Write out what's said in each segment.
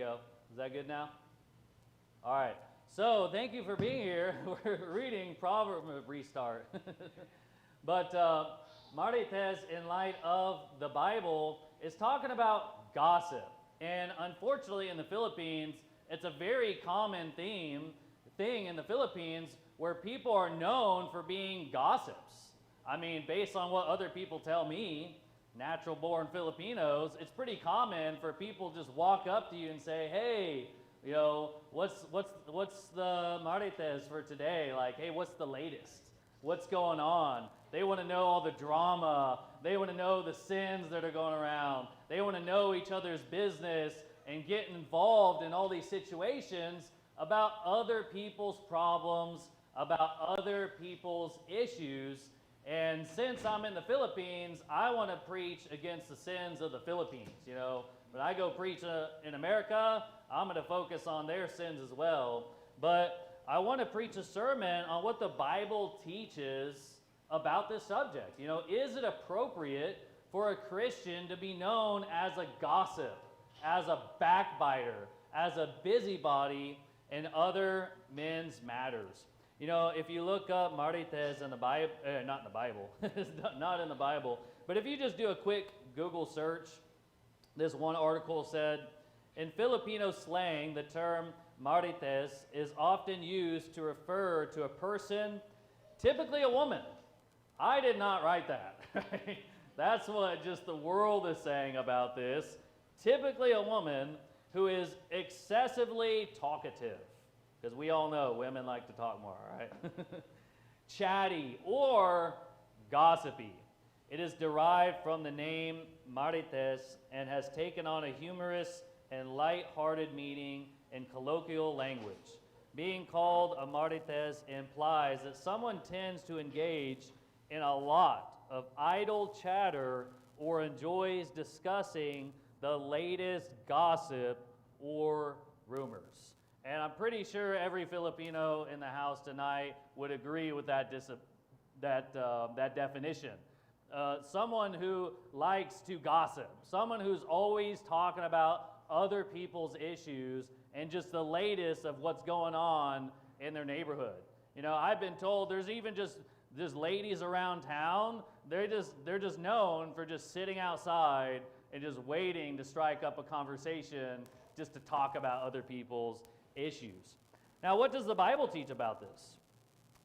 go. Is that good now? All right. So thank you for being here. We're reading Proverbs restart. But Marites, in light of the Bible, is talking about gossip. And unfortunately, in the Philippines, it's a very common thing in the Philippines where people are known for being gossips. I mean, based on what other people tell me, natural-born Filipinos, it's pretty common for people just walk up to you and say, hey, you know, what's the Marites for today? Like, hey, what's the latest? What's going on? They want to know all the drama. They want to know the sins that are going around. They want to know each other's business and get involved in all these situations about other people's problems, about other people's issues. And since I'm in the Philippines, I want to preach against the sins of the Philippines. You know, when I go preach in America, I'm going to focus on their sins as well. But I want to preach a sermon on what the Bible teaches about this subject. You know, is it appropriate for a Christian to be known as a gossip, as a backbiter, as a busybody in other men's matters? You know, if you look up Marites in the Bible, not in the Bible, not in the Bible, but if you just do a quick Google search, this one article said, in Filipino slang, the term Marites is often used to refer to a person, typically a woman. I did not write that. That's what just the world is saying about this. Typically a woman who is excessively talkative. Because we all know women like to talk more, right? Chatty or gossipy. It is derived from the name Marites and has taken on a humorous and light-hearted meaning in colloquial language. Being called a Marites implies that someone tends to engage in a lot of idle chatter or enjoys discussing the latest gossip or rumors. And I'm pretty sure every Filipino in the house tonight would agree with that definition. Someone who likes to gossip, someone who's always talking about other people's issues and just the latest of what's going on in their neighborhood. You know, I've been told there's even just ladies around town, they're just known for just sitting outside and just waiting to strike up a conversation just to talk about other people's issues. Now, what does the Bible teach about this?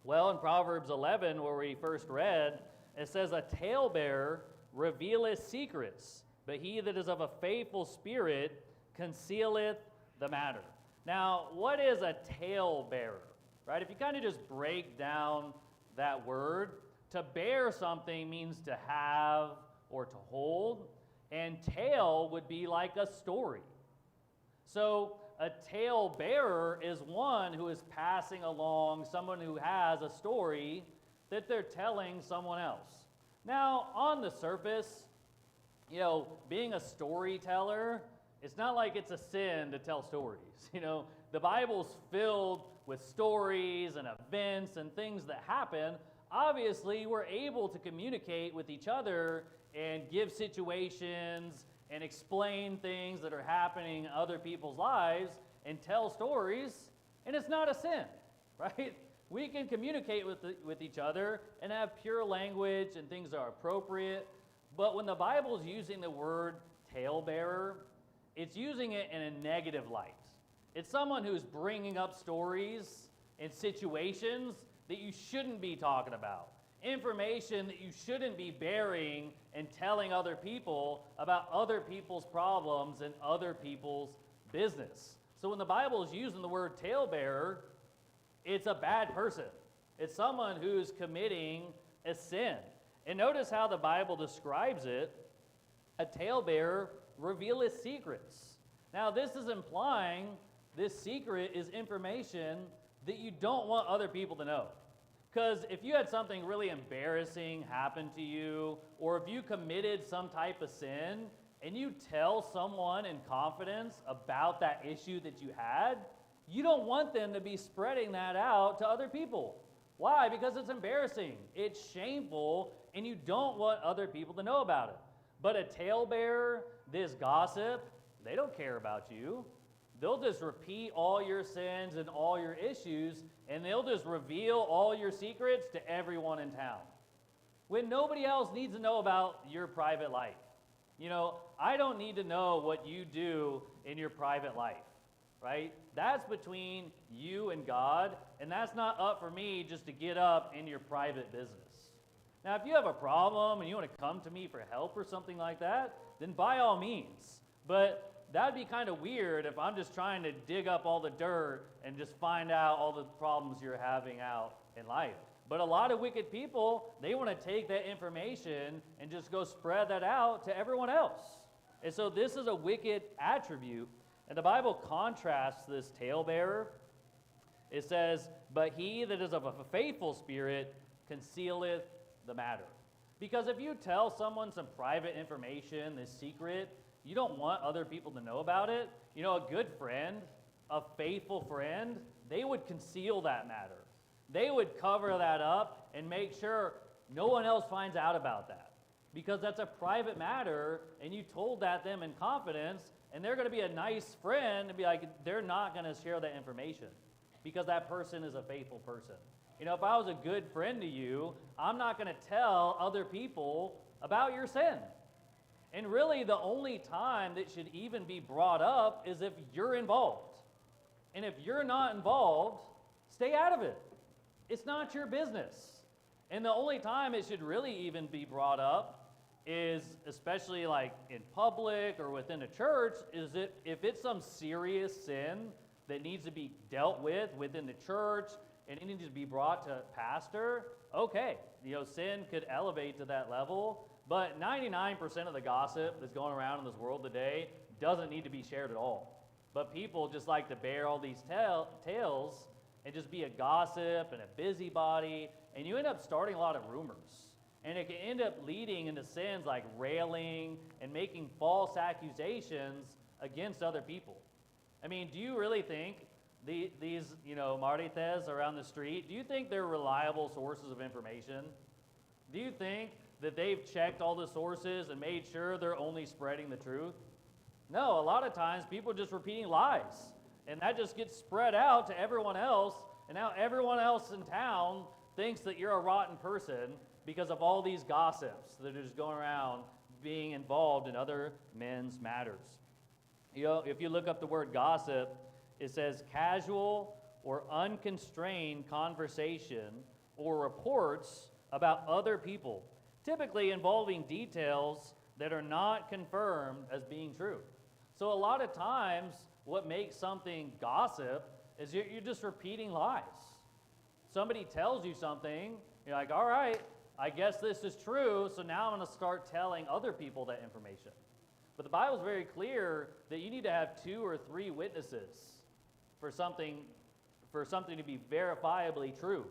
Well, in Proverbs 11, where we first read, it says, a talebearer revealeth secrets, but he that is of a faithful spirit concealeth the matter. Now, what is a talebearer? Right? If you kind of just break down that word, to bear something means to have or to hold, and tale would be like a story. So a tale bearer is one who is passing along, someone who has a story that they're telling someone else. Now, on the surface, you know, being a storyteller, it's not like it's a sin to tell stories. You know, the Bible's filled with stories and events and things that happen. Obviously, we're able to communicate with each other and give situations and explain things that are happening in other people's lives and tell stories, and it's not a sin, right? We can communicate with each other and have pure language and things that are appropriate, but when the Bible is using the word talebearer, it's using it in a negative light. It's someone who's bringing up stories and situations that you shouldn't be talking about. Information that you shouldn't be bearing and telling other people about other people's problems and other people's business. So when the Bible is using the word talebearer, it's a bad person. It's someone who's committing a sin. And notice how the Bible describes it. A talebearer revealeth secrets. Now this is implying this secret is information that you don't want other people to know. Because if you had something really embarrassing happen to you, or if you committed some type of sin, and you tell someone in confidence about that issue that you had, you don't want them to be spreading that out to other people. Why? Because it's embarrassing, it's shameful, and you don't want other people to know about it. But a talebearer, this gossip, they don't care about you. they'll just repeat all your sins and all your issues, and they'll just reveal all your secrets to everyone in town, when nobody else needs to know about your private life. I don't need to know what you do in your private life, right? That's between you and God, and that's not up for me just to get up in your private business. Now, if you have a problem and you want to come to me for help or something like that, then by all means. But that would be kind of weird if I'm just trying to dig up all the dirt and just find out all the problems you're having out in life. But a lot of wicked people, they want to take that information and just go spread that out to everyone else. And so this is a wicked attribute. And the Bible contrasts this talebearer. It says, "But he that is of a faithful spirit concealeth the matter." Because if you tell someone some private information, this secret, you don't want other people to know about it. A good friend, a faithful friend, they would conceal that matter. They would cover that up and make sure no one else finds out about that. Because that's a private matter, and you told them in confidence, and they're going to be a nice friend and be like, they're not going to share that information because that person is a faithful person. If I was a good friend to you, I'm not going to tell other people about your sin. And really, the only time that should even be brought up is if you're involved. And if you're not involved, stay out of it. It's not your business. And the only time it should really even be brought up is, especially like in public or within a church, is if it's some serious sin that needs to be dealt with within the church and it needs to be brought to pastor, okay, sin could elevate to that level. But 99% of the gossip that's going around in this world today doesn't need to be shared at all. But people just like to bear all these tales and just be a gossip and a busybody, and you end up starting a lot of rumors. And it can end up leading into sins like railing and making false accusations against other people. I mean, do you really think these Marites around the street, do you think they're reliable sources of information? Do you think that they've checked all the sources and made sure they're only spreading the truth? No, a lot of times people are just repeating lies. And that just gets spread out to everyone else. And now everyone else in town thinks that you're a rotten person because of all these gossips that are just going around being involved in other men's matters. If you look up the word gossip, it says casual or unconstrained conversation or reports about other people, typically involving details that are not confirmed as being true. So a lot of times, what makes something gossip is you're just repeating lies. Somebody tells you something, you're like, all right, I guess this is true, so now I'm going to start telling other people that information. But the Bible's very clear that you need to have 2 or 3 witnesses for something to be verifiably true.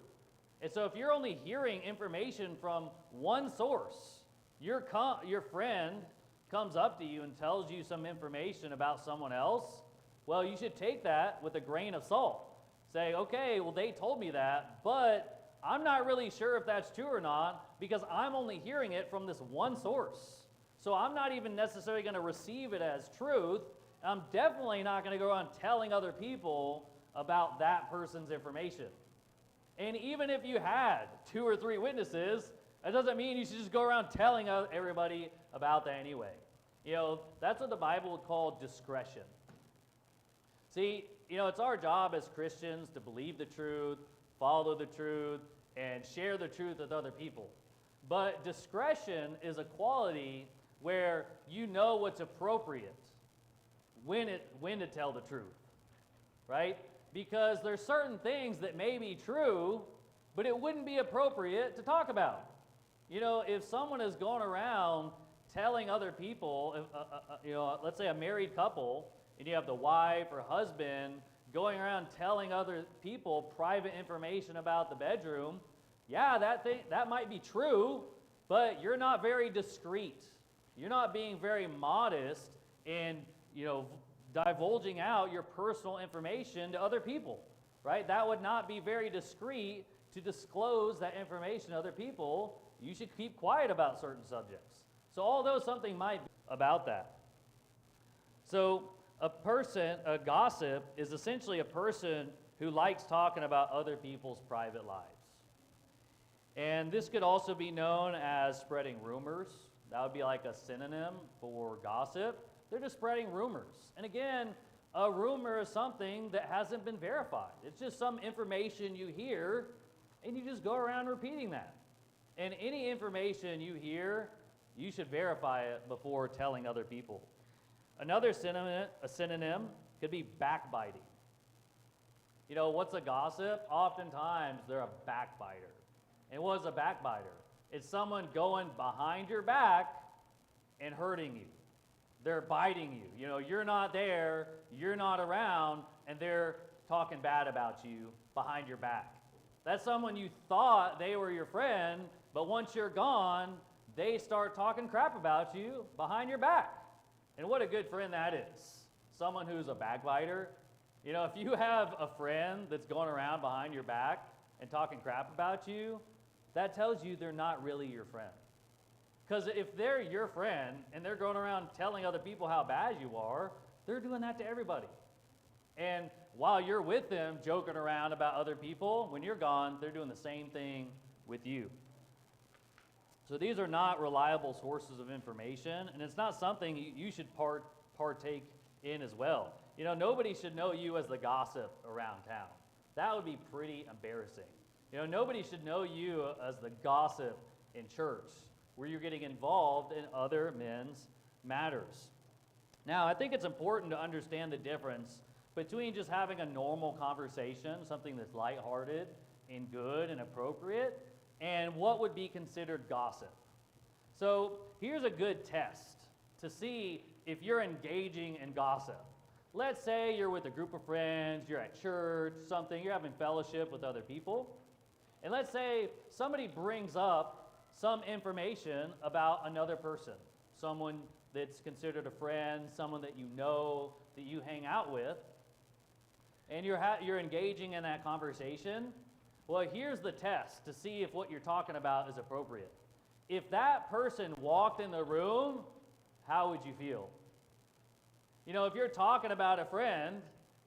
And so if you're only hearing information from one source, your friend comes up to you and tells you some information about someone else, well, you should take that with a grain of salt. Say, okay, well, they told me that, but I'm not really sure if that's true or not because I'm only hearing it from this one source. So I'm not even necessarily going to receive it as truth. I'm definitely not going to go around telling other people about that person's information. And even if you had 2 or 3 witnesses, that doesn't mean you should just go around telling everybody about that anyway. That's what the Bible would call discretion. See, it's our job as Christians to believe the truth, follow the truth, and share the truth with other people. But discretion is a quality where you know what's appropriate, when to tell the truth, right? Because there's certain things that may be true, but it wouldn't be appropriate to talk about. If someone is going around telling other people, let's say a married couple, and you have the wife or husband going around telling other people private information about the bedroom, yeah, that might be true, but you're not very discreet. You're not being very modest in, divulging out your personal information to other people, right? That would not be very discreet to disclose that information to other people. You should keep quiet about certain subjects. So although something might be about that. So A gossip is essentially a person who likes talking about other people's private lives. And this could also be known as spreading rumors. That would be like a synonym for gossip. They're just spreading rumors. And again, a rumor is something that hasn't been verified. It's just some information you hear, and you just go around repeating that. And any information you hear, you should verify it before telling other people. Another synonym could be backbiting. You know, what's a gossip? Oftentimes, they're a backbiter. And what's a backbiter? It's someone going behind your back and hurting you. They're biting you. You know, you're not there, you're not around, and they're talking bad about you behind your back. That's someone you thought they were your friend, but once you're gone, they start talking crap about you behind your back. And what a good friend that is. Someone who's a backbiter. You know, if you have a friend that's going around behind your back and talking crap about you, that tells you they're not really your friend. Because if they're your friend and they're going around telling other people how bad you are, they're doing that to everybody. And while you're with them joking around about other people, when you're gone, they're doing the same thing with you. So these are not reliable sources of information, and it's not something you should partake in as well. You know, nobody should know you as the gossip around town. That would be pretty embarrassing. You know, nobody should know you as the gossip in church, where you're getting involved in other men's matters. Now, I think it's important to understand the difference between just having a normal conversation, something that's lighthearted and good and appropriate, and what would be considered gossip. So here's a good test to see if you're engaging in gossip. Let's say you're with a group of friends, you're at church, something, you're having fellowship with other people. And let's say somebody brings up some information about another person, someone that's considered a friend, someone that you know, that you hang out with, and you're engaging in that conversation. Well, here's the test to see if what you're talking about is appropriate. If that person walked in the room, how would you feel? You know, if you're talking about a friend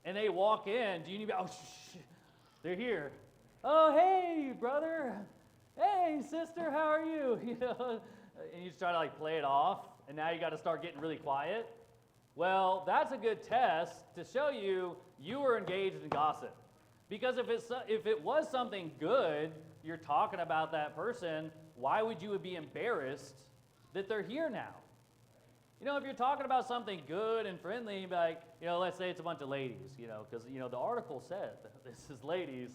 and they walk in, do you need to be, oh, shh, they're here. Oh, hey, brother. Hey, sister, how are you? You know, and you just try to like play it off, and now you got to start getting really quiet. Well, that's a good test to show you were engaged in gossip. Because if it was something good, you're talking about that person, why would you be embarrassed that they're here now? You know, if you're talking about something good and friendly, you'd be like, you know, let's say it's a bunch of ladies, you know, because, you know, the article said this is ladies.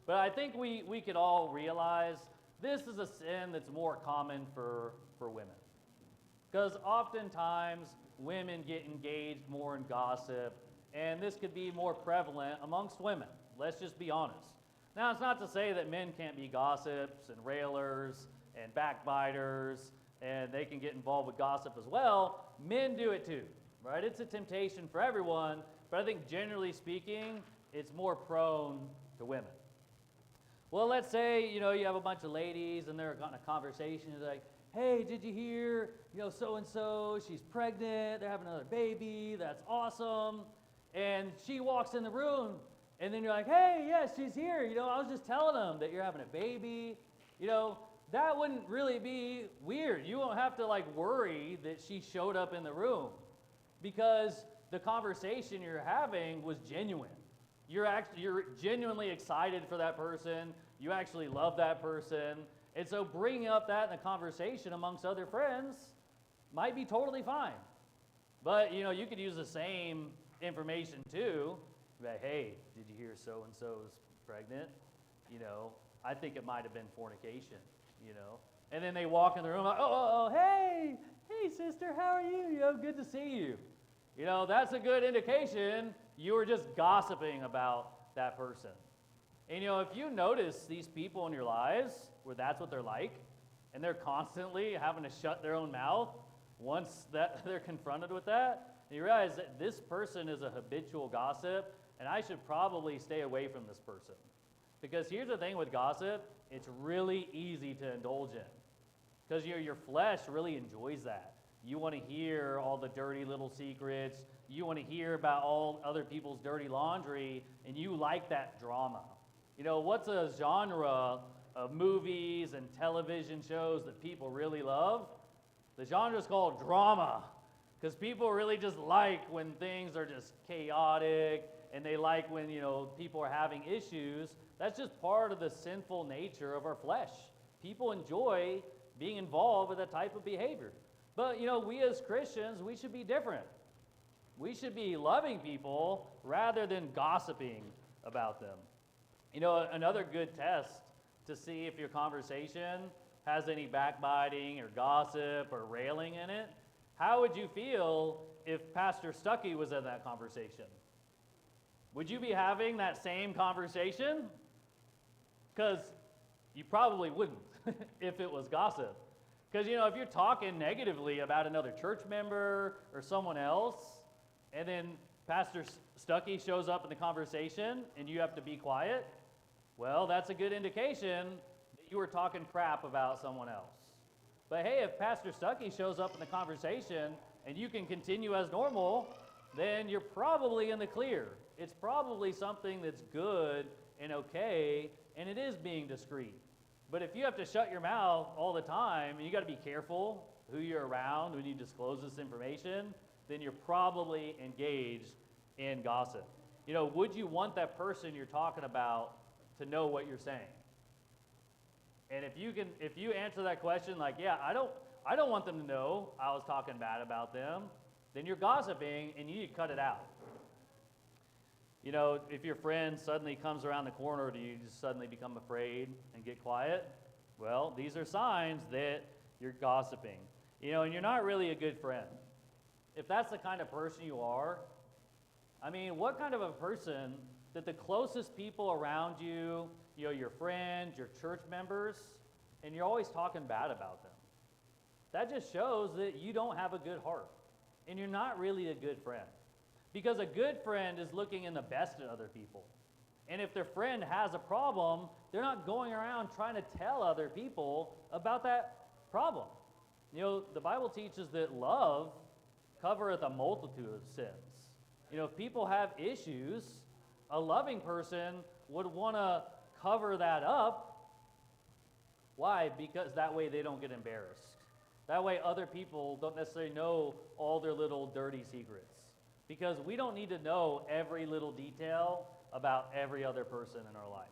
But I think we could all realize this is a sin that's more common for women. Because oftentimes women get engaged more in gossip, and this could be more prevalent amongst women. Let's just be honest. Now, it's not to say that men can't be gossips and railers and backbiters, and they can get involved with gossip as well. Men do it too, right? It's a temptation for everyone, but I think generally speaking, it's more prone to women. Well, let's say, you know, you have a bunch of ladies and they're in a conversation, it's like, hey, did you hear, you know, so-and-so, she's pregnant, they're having another baby, that's awesome. And she walks in the room, and then you're like, hey, yes, she's here. You know, I was just telling them that you're having a baby. You know, that wouldn't really be weird. You won't have to like worry that she showed up in the room because the conversation you're having was genuine. You're genuinely excited for that person. You actually love that person. And so bringing up that in the conversation amongst other friends might be totally fine. But, you know, you could use the same information too. Like, hey, did you hear so-and-so's pregnant? You know, I think it might have been fornication, you know. And then they walk in the room like, oh, hey, sister, how are you? You know, good to see you. You know, that's a good indication you were just gossiping about that person. And, you know, if you notice these people in your lives where that's what they're like, and they're constantly having to shut their own mouth once that they're confronted with that, and you realize that this person is a habitual gossip, and I should probably stay away from this person. Because here's the thing with gossip, it's really easy to indulge in. Because your flesh really enjoys that. You want to hear all the dirty little secrets. You want to hear about all other people's dirty laundry, and you like that drama. You know, what's a genre of movies and television shows that people really love? The genre is called drama, because people really just like when things are just chaotic, and they like when, people are having issues. That's just part of the sinful nature of our flesh. People enjoy being involved with that type of behavior. But, we as Christians, we should be different. We should be loving people rather than gossiping about them. Another good test to see if your conversation has any backbiting or gossip or railing in it, how would you feel if Pastor Stuckey was in that conversation? Would you be having that same conversation? Because you probably wouldn't if it was gossip. Because, if you're talking negatively about another church member or someone else, and then Pastor Stuckey shows up in the conversation and you have to be quiet, well, that's a good indication that you were talking crap about someone else. But hey, if Pastor Stuckey shows up in the conversation and you can continue as normal, then you're probably in the clear. It's probably something that's good and okay, and it is being discreet. But if you have to shut your mouth all the time, and you got to be careful who you're around when you disclose this information, then you're probably engaged in gossip. Would you want that person you're talking about to know what you're saying? And if you answer that question like, yeah, I don't want them to know I was talking bad about them, then you're gossiping and you need to cut it out. If your friend suddenly comes around the corner, do you just suddenly become afraid and get quiet? Well, these are signs that you're gossiping. And you're not really a good friend. If that's the kind of person you are, what kind of a person that the closest people around you, your friends, your church members, and you're always talking bad about them? That just shows that you don't have a good heart, and you're not really a good friend. Because a good friend is looking in the best in other people. And if their friend has a problem, they're not going around trying to tell other people about that problem. The Bible teaches that love covereth a multitude of sins. If people have issues, a loving person would want to cover that up. Why? Because that way they don't get embarrassed. That way other people don't necessarily know all their little dirty secrets. Because we don't need to know every little detail about every other person in our life.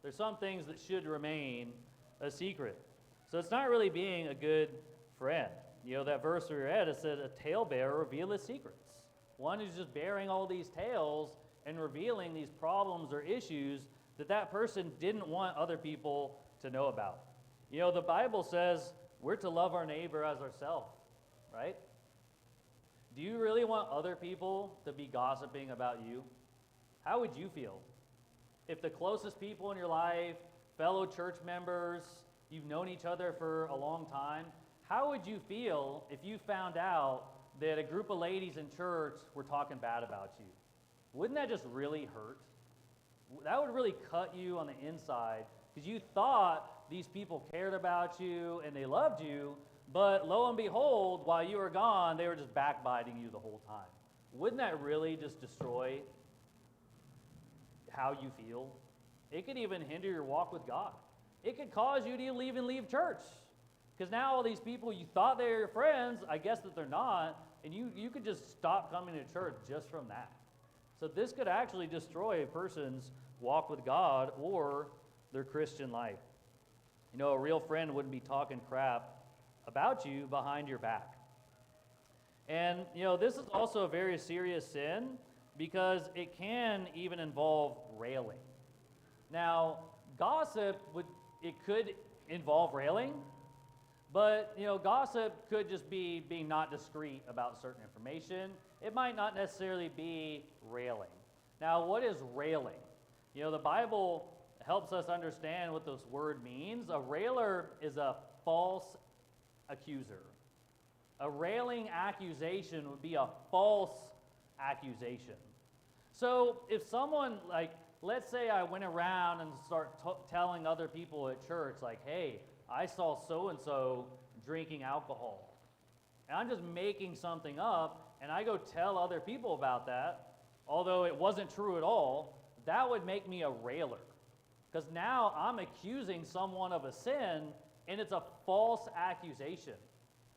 There's some things that should remain a secret. So it's not really being a good friend. That verse we read, it said, a talebearer revealeth secrets. One who's just bearing all these tales and revealing these problems or issues that person didn't want other people to know about. The Bible says we're to love our neighbor as ourselves, right? Do you really want other people to be gossiping about you? How would you feel? If the closest people in your life, fellow church members, you've known each other for a long time, how would you feel if you found out that a group of ladies in church were talking bad about you? Wouldn't that just really hurt? That would really cut you on the inside because you thought these people cared about you and they loved you, but lo and behold, while you were gone, they were just backbiting you the whole time. Wouldn't that really just destroy how you feel? It could even hinder your walk with God. It could cause you to leave church. Because now all these people you thought they were your friends, I guess that they're not, and you could just stop coming to church just from that. So this could actually destroy a person's walk with God or their Christian life. A real friend wouldn't be talking crap about you behind your back. And, this is also a very serious sin because it can even involve railing. Now, gossip could involve railing, but, gossip could just be being not discreet about certain information. It might not necessarily be railing. Now, what is railing? The Bible helps us understand what this word means. A railer is a false accuser. A railing accusation would be a false accusation. So if someone, let's say I went around and start telling other people at church, hey, I saw so-and-so drinking alcohol. and I'm just making something up, and I go tell other people about that, although it wasn't true at all, that would make me a railer. Because now I'm accusing someone of a sin, and it's a false accusation.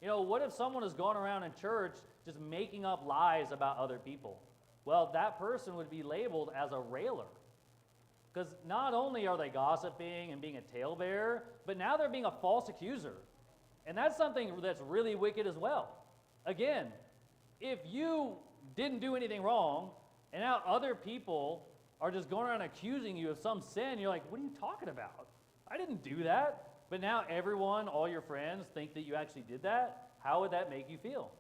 You know, what if someone is going around in church just making up lies about other people? Well, that person would be labeled as a railer. Because not only are they gossiping and being a talebearer, but now they're being a false accuser. And that's something that's really wicked as well. Again, if you didn't do anything wrong, and now other people are just going around accusing you of some sin, you're like, what are you talking about? I didn't do that. But now everyone, all your friends, think that you actually did that. How would that make you feel?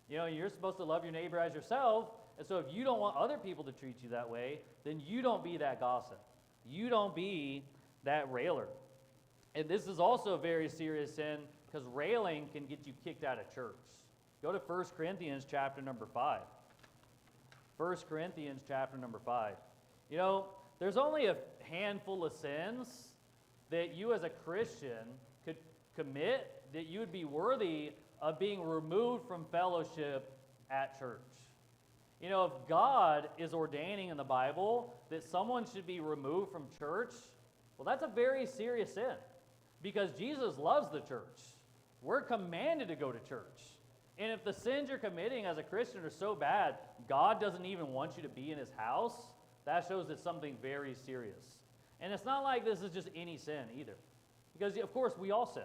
You know, you're supposed to love your neighbor as yourself, and so if you don't want other people to treat you that way, then you don't be that gossip. You don't be that railer. And this is also a very serious sin, because railing can get you kicked out of church. Go to 1 Corinthians chapter number 5. 1 Corinthians chapter number 5. You know, there's only a handful of sins that you as a Christian could commit that you would be worthy of being removed from fellowship at church. You know, if God is ordaining in the Bible that someone should be removed from church, well, that's a very serious sin, because Jesus loves the church. We're commanded to go to church. And if the sins you're committing as a Christian are so bad, God doesn't even want you to be in his house, that shows it's something very serious. And it's not like this is just any sin either, because of course we all sin.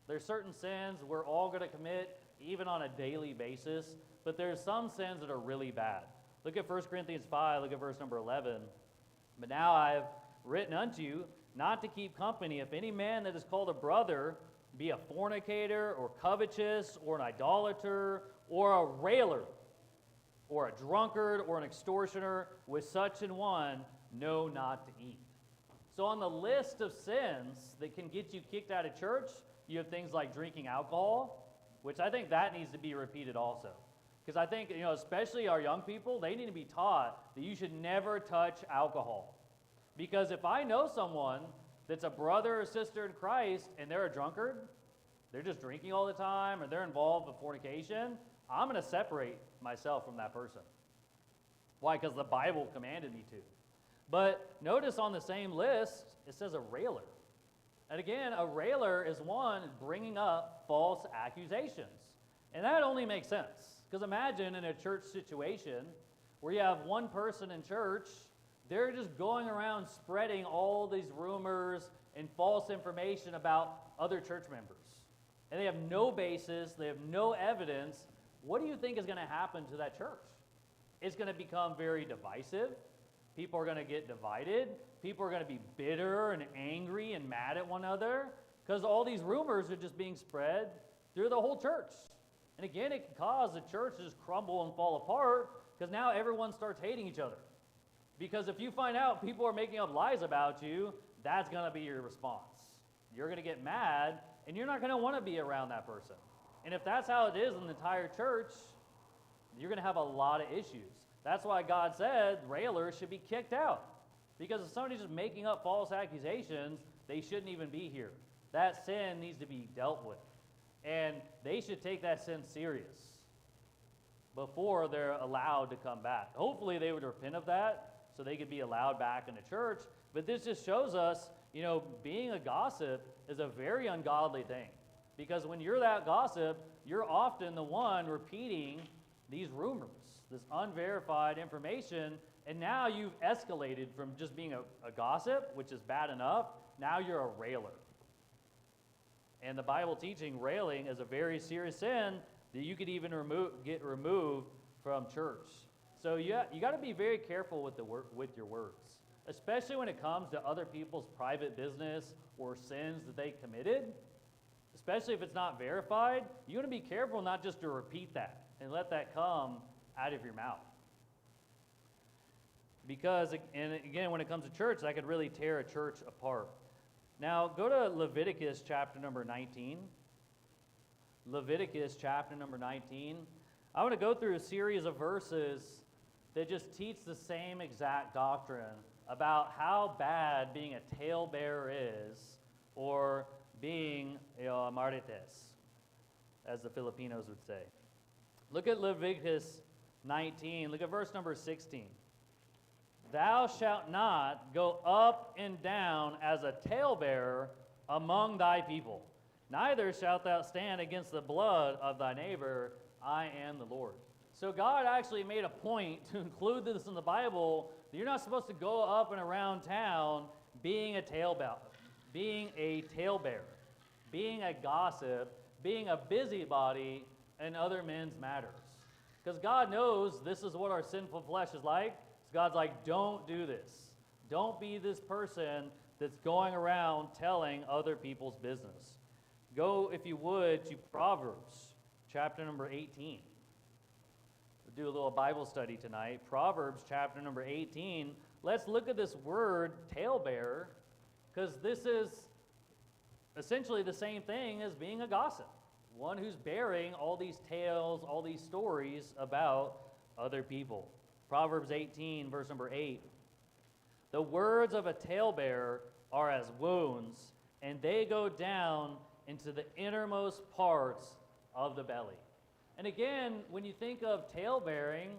There's certain sins we're all going to commit even on a daily basis, but there's some sins that are really bad. Look at 1 Corinthians 5, look at verse number 11. But now I have written unto you not to keep company if any man that is called a brother be a fornicator or covetous or an idolater or a railer or a drunkard or an extortioner, with such an one know not to eat. So on the list of sins that can get you kicked out of church, you have things like drinking alcohol, which I think that needs to be repeated also. Because I think, you know, especially our young people, they need to be taught that you should never touch alcohol. Because if I know someone that's a brother or sister in Christ and they're a drunkard, they're just drinking all the time, or they're involved with fornication, I'm going to separate myself from that person. Why? Because the Bible commanded me to. But notice on the same list, it says a railer. And again, a railer is one bringing up false accusations. And that only makes sense. Because imagine in a church situation where you have one person in church, they're just going around spreading all these rumors and false information about other church members. And they have no basis, they have no evidence. What do you think is going to happen to that church? It's going to become very divisive. People are going to get divided. People are going to be bitter and angry and mad at one another, because all these rumors are just being spread through the whole church. And again, it can cause the church to just crumble and fall apart, because now everyone starts hating each other. Because if you find out people are making up lies about you, that's going to be your response. You're going to get mad, and you're not going to want to be around that person. And if that's how it is in the entire church, you're going to have a lot of issues. That's why God said railers should be kicked out. Because if somebody's just making up false accusations, they shouldn't even be here. That sin needs to be dealt with. And they should take that sin serious before they're allowed to come back. Hopefully they would repent of that so they could be allowed back into church. But this just shows us, you know, being a gossip is a very ungodly thing. Because when you're that gossip, you're often the one repeating these rumors, this unverified information, and now you've escalated from just being a gossip, which is bad enough, now you're a railer. And the Bible teaching railing is a very serious sin that you could even get removed from church. So you got to be very careful with your words, especially when it comes to other people's private business or sins that they committed. Especially if it's not verified, you want to be careful not just to repeat that and let that come out of your mouth. Because, and again, when it comes to church, that could really tear a church apart. Now, go to Leviticus chapter number 19. Leviticus chapter number 19. I want to go through a series of verses that just teach the same exact doctrine about how bad being a talebearer is, or being a Marites. as the Filipinos would say. Look at Leviticus 19. Look at verse number 16. Thou shalt not go up and down as a talebearer among thy people. Neither shalt thou stand against the blood of thy neighbor. I am the Lord. So God actually made a point to include this in the Bible, that you're not supposed to go up and around town being a talebearer, being a gossip, being a busybody in other men's matters. Because God knows this is what our sinful flesh is like. So God's like, don't do this. Don't be this person that's going around telling other people's business. Go, if you would, to Proverbs chapter number 18. We'll do a little Bible study tonight. Proverbs chapter number 18. Let's look at this word, talebearer, because this is essentially the same thing as being a gossip. One who's bearing all these tales, all these stories about other people. Proverbs 18, verse number 8. The words of a talebearer are as wounds, and they go down into the innermost parts of the belly. And again, when you think of talebearing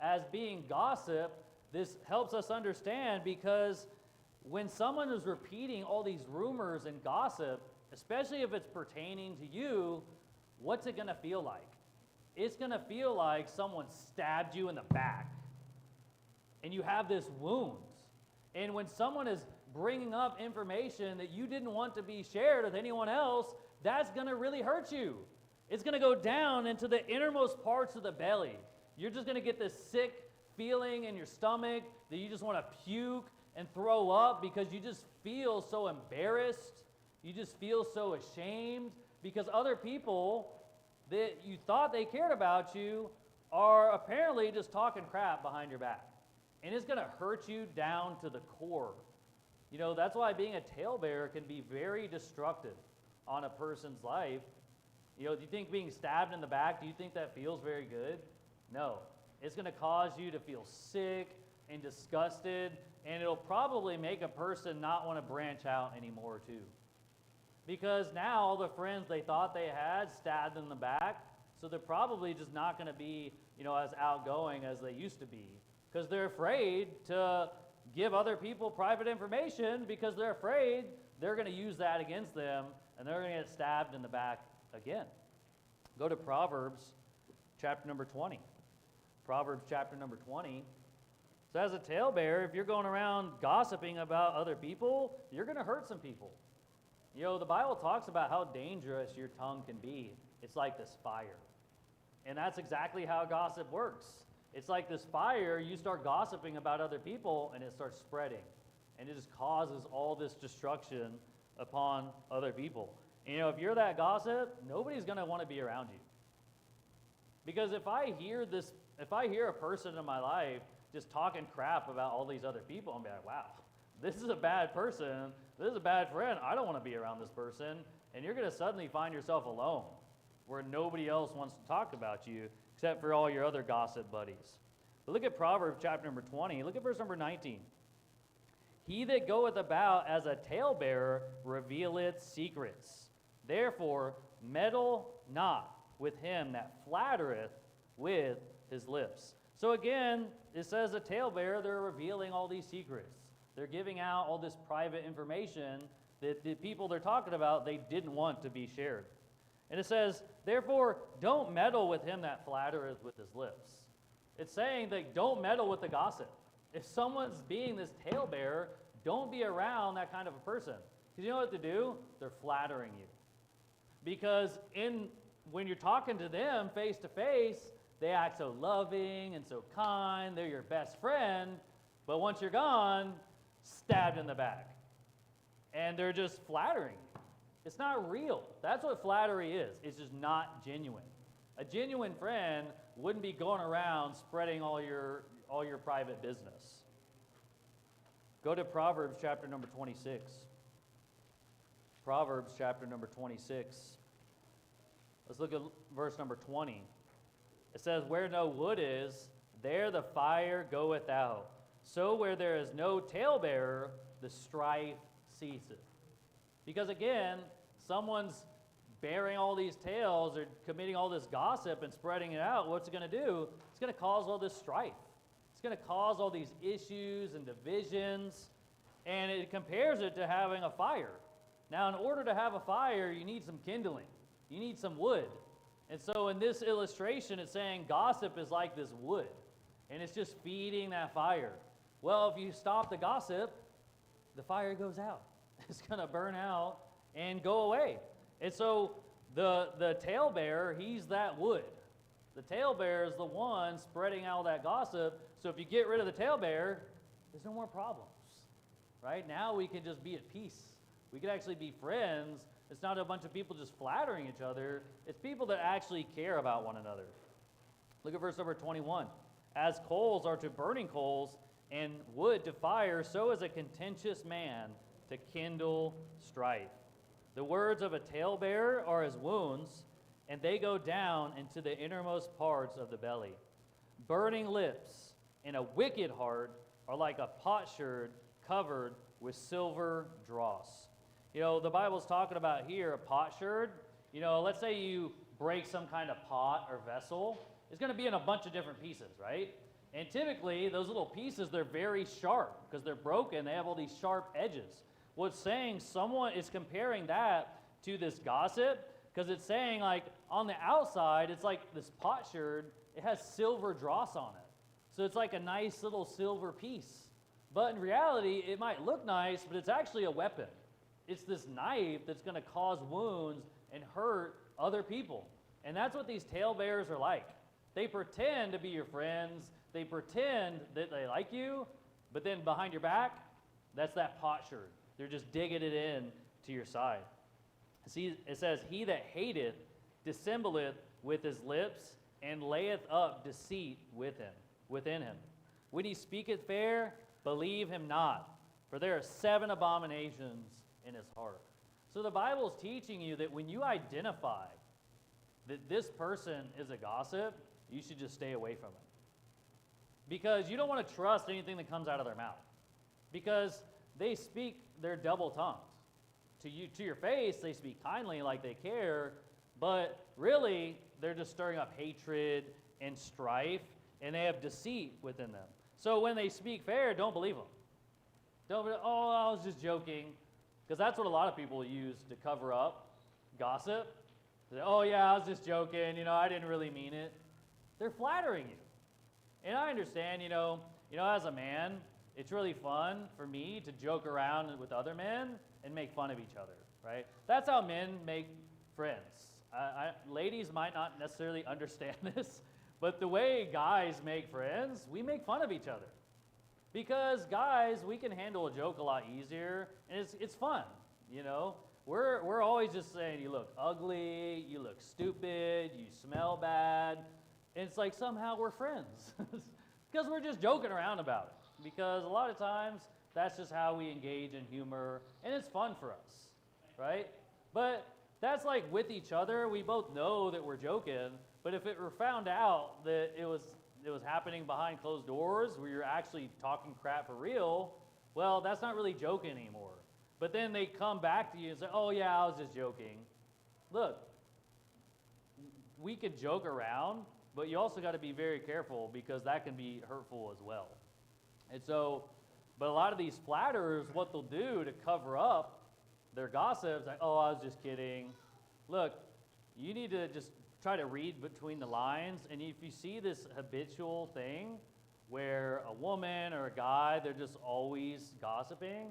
as being gossip, this helps us understand, because when someone is repeating all these rumors and gossip, especially if it's pertaining to you, what's it going to feel like? It's going to feel like someone stabbed you in the back, and you have this wound. And when someone is bringing up information that you didn't want to be shared with anyone else, that's going to really hurt you. It's going to go down into the innermost parts of the belly. You're just going to get this sick feeling in your stomach that you just want to puke and throw up, because you just feel so embarrassed. You just feel so ashamed, because other people that you thought they cared about you are apparently just talking crap behind your back. And it's going to hurt you down to the core. You know, that's why being a talebearer can be very destructive on a person's life. You know, do you think being stabbed in the back, do you think that feels very good? No. It's going to cause you to feel sick and disgusted, and it'll probably make a person not want to branch out anymore too. Because now all the friends they thought they had stabbed in the back, so they're probably just not going to be, you know, as outgoing as they used to be, because they're afraid to give other people private information, because they're afraid they're going to use that against them and they're going to get stabbed in the back again. Go to Proverbs chapter number 20. Proverbs chapter number 20. So as a talebearer, if you're going around gossiping about other people, you're going to hurt some people. You know, the Bible talks about how dangerous your tongue can be. It's like this fire. And that's exactly how gossip works. It's like this fire, you start gossiping about other people, and it starts spreading. And it just causes all this destruction upon other people. And, you know, if you're that gossip, nobody's going to want to be around you. Because if I hear a person in my life just talking crap about all these other people, I'm like, wow, this is a bad person. This is a bad friend. I don't want to be around this person. And you're going to suddenly find yourself alone, where nobody else wants to talk about you except for all your other gossip buddies. But look at Proverbs chapter number 20. Look at verse number 19. He that goeth about as a talebearer revealeth secrets. Therefore, meddle not with him that flattereth with his lips. So again, it says a talebearer, they're revealing all these secrets. They're giving out all this private information that the people they're talking about, they didn't want to be shared. And it says, therefore, don't meddle with him that flattereth with his lips. It's saying that don't meddle with the gossip. If someone's being this talebearer, don't be around that kind of a person. Because you know what to do? They're flattering you. Because when you're talking to them face to face, they act so loving and so kind. They're your best friend. But once you're gone, stabbed in the back. And they're just flattering you. It's not real. That's what flattery is. It's just not genuine. A genuine friend wouldn't be going around spreading all your private business. Go to Proverbs chapter number 26. Proverbs chapter number 26. Let's look at verse number 20. It says, where no wood is, there the fire goeth out. So where there is no talebearer, the strife ceaseth. Because again, someone's bearing all these tales or committing all this gossip and spreading it out, what's it going to do? It's going to cause all this strife. It's going to cause all these issues and divisions, and it compares it to having a fire. Now, in order to have a fire, you need some kindling. You need some wood. And so in this illustration, it's saying gossip is like this wood, and it's just feeding that fire. Well, if you stop the gossip, the fire goes out. It's going to burn out and go away. And so the talebearer, he's that wood. The talebearer is the one spreading out that gossip. So if you get rid of the talebearer, there's no more problems, right? Now we can just be at peace. We can actually be friends. It's not a bunch of people just flattering each other. It's people that actually care about one another. Look at verse number 21. As coals are to burning coals and wood to fire, so is a contentious man to kindle strife. The words of a talebearer are as wounds, and they go down into the innermost parts of the belly. Burning lips and a wicked heart are like a potsherd covered with silver dross. You know, the Bible's talking about here a potsherd. You know, let's say you break some kind of pot or vessel. It's going to be in a bunch of different pieces, right? And typically, those little pieces, they're very sharp because they're broken. They have all these sharp edges. What's saying, someone is comparing that to this gossip, because it's saying, like, on the outside, it's like this potsherd, it has silver dross on it. So it's like a nice little silver piece. But in reality, it might look nice, but it's actually a weapon. It's this knife that's going to cause wounds and hurt other people. And that's what these talebearers are like. They pretend to be your friends. They pretend that they like you, but then behind your back, that's that potsherd. They're just digging it in to your side. See, it says, he that hateth dissembleth with his lips, and layeth up deceit within him. When he speaketh fair, believe him not, for there are 7 abominations in his heart. So the Bible is teaching you that when you identify that this person is a gossip, you should just stay away from it. Because you don't want to trust anything that comes out of their mouth. Because they speak their double tongues. To you, to your face, they speak kindly like they care, but really, they're just stirring up hatred and strife, and they have deceit within them. So when they speak fair, don't believe them. Don't be, oh, I was just joking. Because that's what a lot of people use to cover up gossip. They say, oh yeah, I was just joking, I didn't really mean it. They're flattering you. And I understand, as a man, it's really fun for me to joke around with other men and make fun of each other, right? That's how men make friends. Ladies might not necessarily understand this, but the way guys make friends, we make fun of each other. Because guys, we can handle a joke a lot easier, and it's fun, We're always just saying, you look ugly, you look stupid, you smell bad. And it's like somehow we're friends. Because we're just joking around about it. Because a lot of times, that's just how we engage in humor, and it's fun for us, right? But that's like with each other, we both know that we're joking, but if it were found out that it was happening behind closed doors, where you're actually talking crap for real, well, that's not really joking anymore. But then they come back to you and say, oh yeah, I was just joking. Look, we could joke around, but you also got to be very careful, because that can be hurtful as well. And so, but a lot of these flatterers, what they'll do to cover up their gossips, like, oh, I was just kidding. Look, you need to just try to read between the lines, and if you see this habitual thing where a woman or a guy, they're just always gossiping,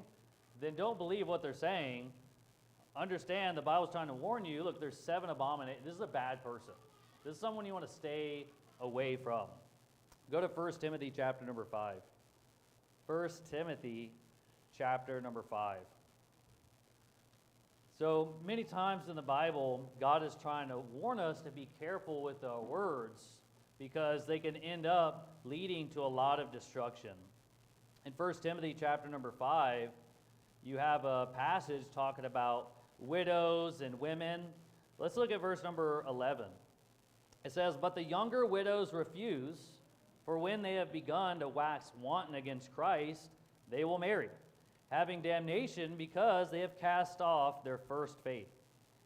then don't believe what they're saying. Understand the Bible's trying to warn you, look, there's 7 abominations. This is a bad person. This is someone you want to stay away from. Go to 1 Timothy chapter number 5. 1 Timothy chapter number 5. So many times in the Bible, God is trying to warn us to be careful with our words, because they can end up leading to a lot of destruction. In 1 Timothy chapter number 5, you have a passage talking about widows and women. Let's look at verse number 11. It says, but the younger widows refuse, for when they have begun to wax wanton against Christ, they will marry, having damnation, because they have cast off their first faith.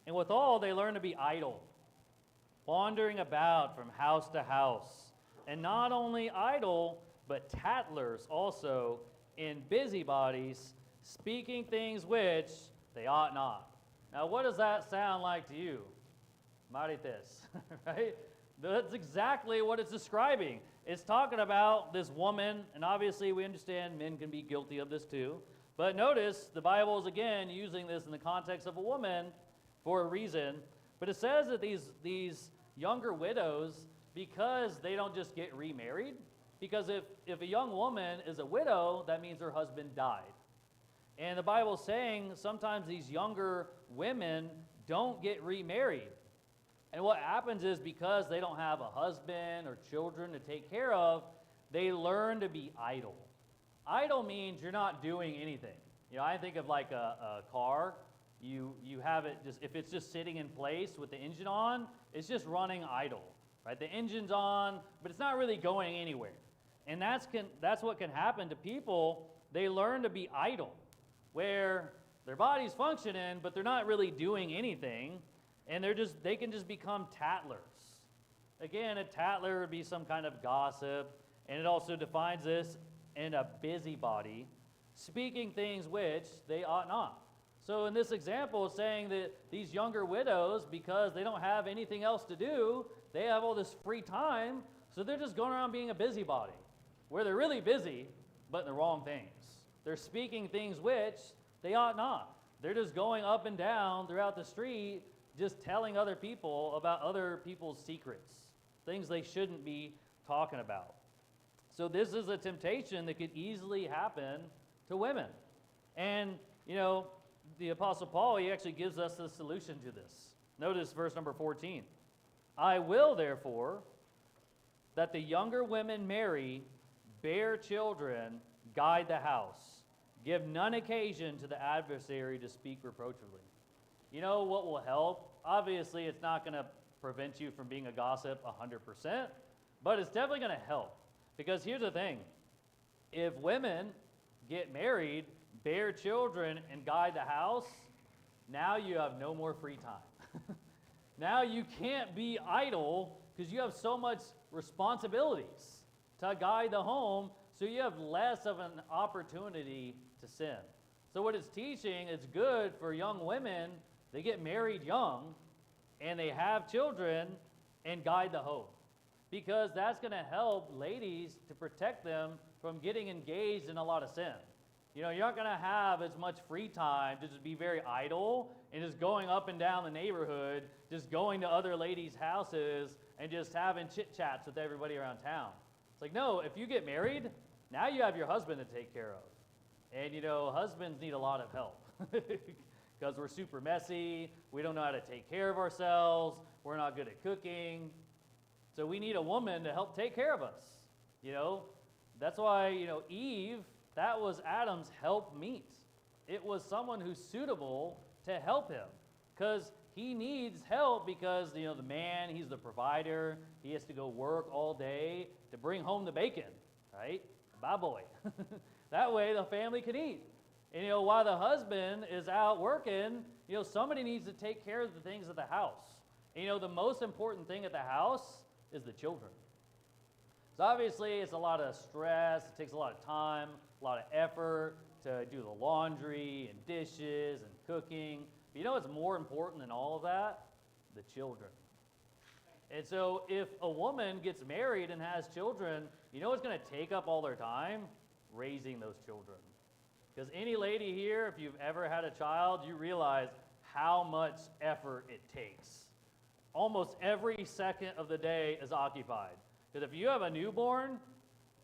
And withal, they learn to be idle, wandering about from house to house. And not only idle, but tattlers also, in busybodies, speaking things which they ought not. Now, what does that sound like to you? Marites, right? That's exactly what it's describing. It's talking about this woman, and obviously we understand men can be guilty of this too. But notice the Bible is again using this in the context of a woman for a reason. But it says that these younger widows, because they don't just get remarried, because if a young woman is a widow, that means her husband died. And the Bible is saying sometimes these younger women don't get remarried. And what happens is because they don't have a husband or children to take care of, they learn to be idle. Idle means you're not doing anything. You know, I think of like a car. You have it just, if it's just sitting in place with the engine on, it's just running idle, right? The engine's on, but it's not really going anywhere. And that's what can happen to people. They learn to be idle, where their body's functioning, but they're not really doing anything, and they can just become tattlers. Again, a tattler would be some kind of gossip, and it also defines this in a busybody, speaking things which they ought not. So in this example, it's saying that these younger widows, because they don't have anything else to do, they have all this free time, so they're just going around being a busybody, where they're really busy, but in the wrong things. They're speaking things which they ought not. They're just going up and down throughout the street, just telling other people about other people's secrets, things they shouldn't be talking about. So this is a temptation that could easily happen to women. And, you know, the Apostle Paul, he actually gives us the solution to this. Notice verse number 14. I will, therefore, that the younger women marry, bear children, guide the house, give none occasion to the adversary to speak reproachfully. You know what will help? Obviously, it's not going to prevent you from being a gossip 100%, but it's definitely going to help. Because here's the thing. If women get married, bear children, and guide the house, now you have no more free time. Now you can't be idle because you have so much responsibilities to guide the home, so you have less of an opportunity to sin. So what it's teaching, it's good for young women. They get married young, and they have children and guide the home. Because that's going to help ladies to protect them from getting engaged in a lot of sin. You know, you're not going to have as much free time to just be very idle and just going up and down the neighborhood, just going to other ladies' houses and just having chit-chats with everybody around town. It's like, no, if you get married, now you have your husband to take care of. And, you know, husbands need a lot of help because we're super messy. We don't know how to take care of ourselves. We're not good at cooking. So we need a woman to help take care of us. You know, that's why, you know, Eve, that was Adam's help meet. It was someone who's suitable to help him because he needs help because, you know, the man, he's the provider. He has to go work all day to bring home the bacon, right? Bye, boy. That way the family can eat. And, you know, while the husband is out working, you know, somebody needs to take care of the things at the house. And, you know, the most important thing at the house is the children. So obviously it's a lot of stress, it takes a lot of time, a lot of effort to do the laundry and dishes and cooking. But you know what's more important than all of that? The children. And so if a woman gets married and has children, you know what's going to take up all their time? Raising those children. Because any lady here, if you've ever had a child, you realize how much effort it takes. Almost every second of the day is occupied. Because if you have a newborn,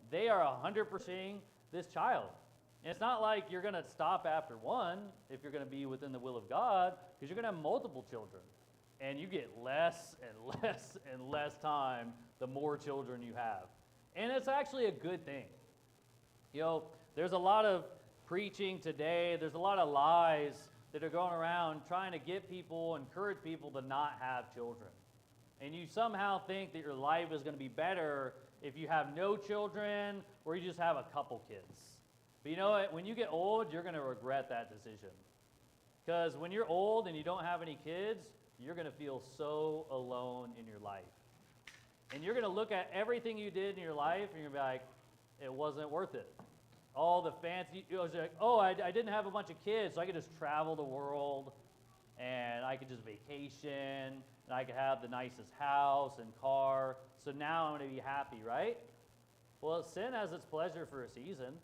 they are 100% this child. And it's not like you're going to stop after one if you're going to be within the will of God, because you're going to have multiple children. And you get less and less and less time the more children you have. And it's actually a good thing. You know, there's a lot of preaching today, there's a lot of lies that are going around trying to get people, encourage people to not have children. And you somehow think that your life is going to be better if you have no children or you just have a couple kids. But you know what? When you get old, you're going to regret that decision. Because when you're old and you don't have any kids, you're going to feel so alone in your life. And you're going to look at everything you did in your life and you're going to be like, it wasn't worth it. All the fancy, it was like, oh, I didn't have a bunch of kids, so I could just travel the world and I could just vacation and I could have the nicest house and car. So now I'm going to be happy, right? Well, sin has its pleasure for a season.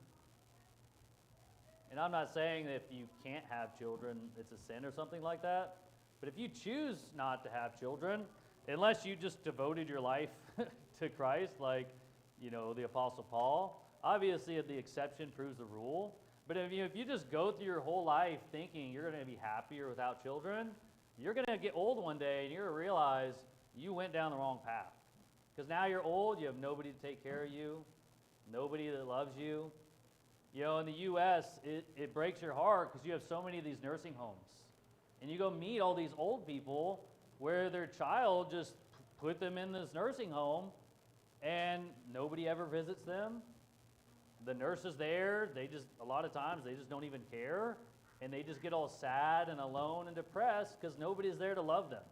And I'm not saying that if you can't have children, it's a sin or something like that. But if you choose not to have children, unless you just devoted your life to Christ, like, the Apostle Paul, obviously the exception proves the rule. But if you just go through your whole life thinking you're going to be happier without children, you're going to get old one day and you're going to realize you went down the wrong path. Because now you're old, you have nobody to take care of you, nobody that loves you. In the U.S., it breaks your heart because you have so many of these nursing homes. And you go meet all these old people where their child just put them in this nursing home and nobody ever visits them. The nurses there, a lot of times, they just don't even care. And they just get all sad and alone and depressed because nobody's there to love them.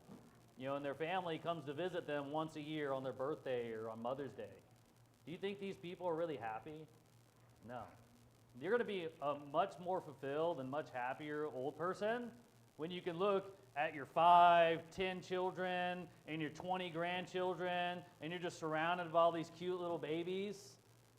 And their family comes to visit them once a year on their birthday or on Mother's Day. Do you think these people are really happy? No. You're going to be a much more fulfilled and much happier old person when you can look at your 5, 10 children and your 20 grandchildren and you're just surrounded by all these cute little babies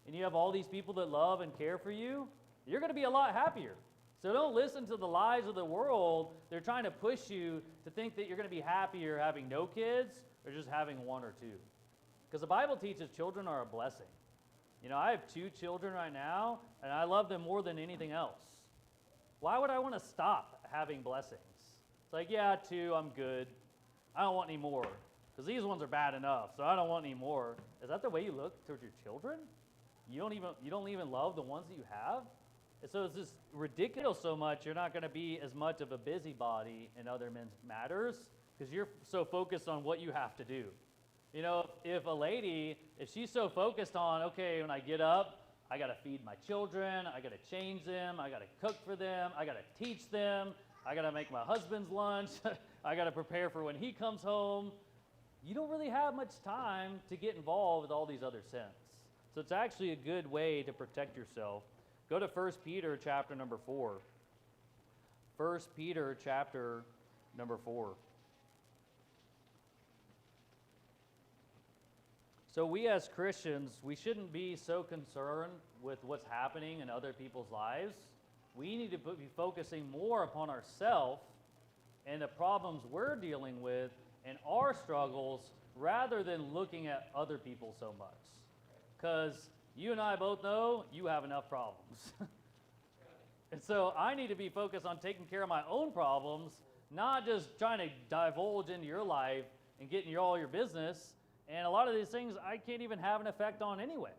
and you have all these people that love and care for you. You're going to be a lot happier. So don't listen to the lies of the world. They're trying to push you to think that you're going to be happier having no kids or just having 1 or 2. Because the Bible teaches children are a blessing. I have 2 children right now, and I love them more than anything else. Why would I want to stop having blessings? It's like, yeah, 2, I'm good. I don't want any more. Because these ones are bad enough, so I don't want any more. Is that the way you look towards your children? You don't even love the ones that you have? And so it's just ridiculous so much you're not going to be as much of a busybody in other men's matters because you're so focused on what you have to do. If a lady, if she's so focused on, okay, when I get up, I got to feed my children, I got to change them, I got to cook for them, I got to teach them, I got to make my husband's lunch, I got to prepare for when he comes home, you don't really have much time to get involved with all these other sins. So it's actually a good way to protect yourself. Go to 1 Peter chapter number 4. 1 Peter chapter number 4. So we as Christians, we shouldn't be so concerned with what's happening in other people's lives. We need to be focusing more upon ourselves and the problems we're dealing with and our struggles rather than looking at other people so much. Because you and I both know you have enough problems. And so I need to be focused on taking care of my own problems, not just trying to divulge into your life and get in all your business. And a lot of these things I can't even have an effect on anyway.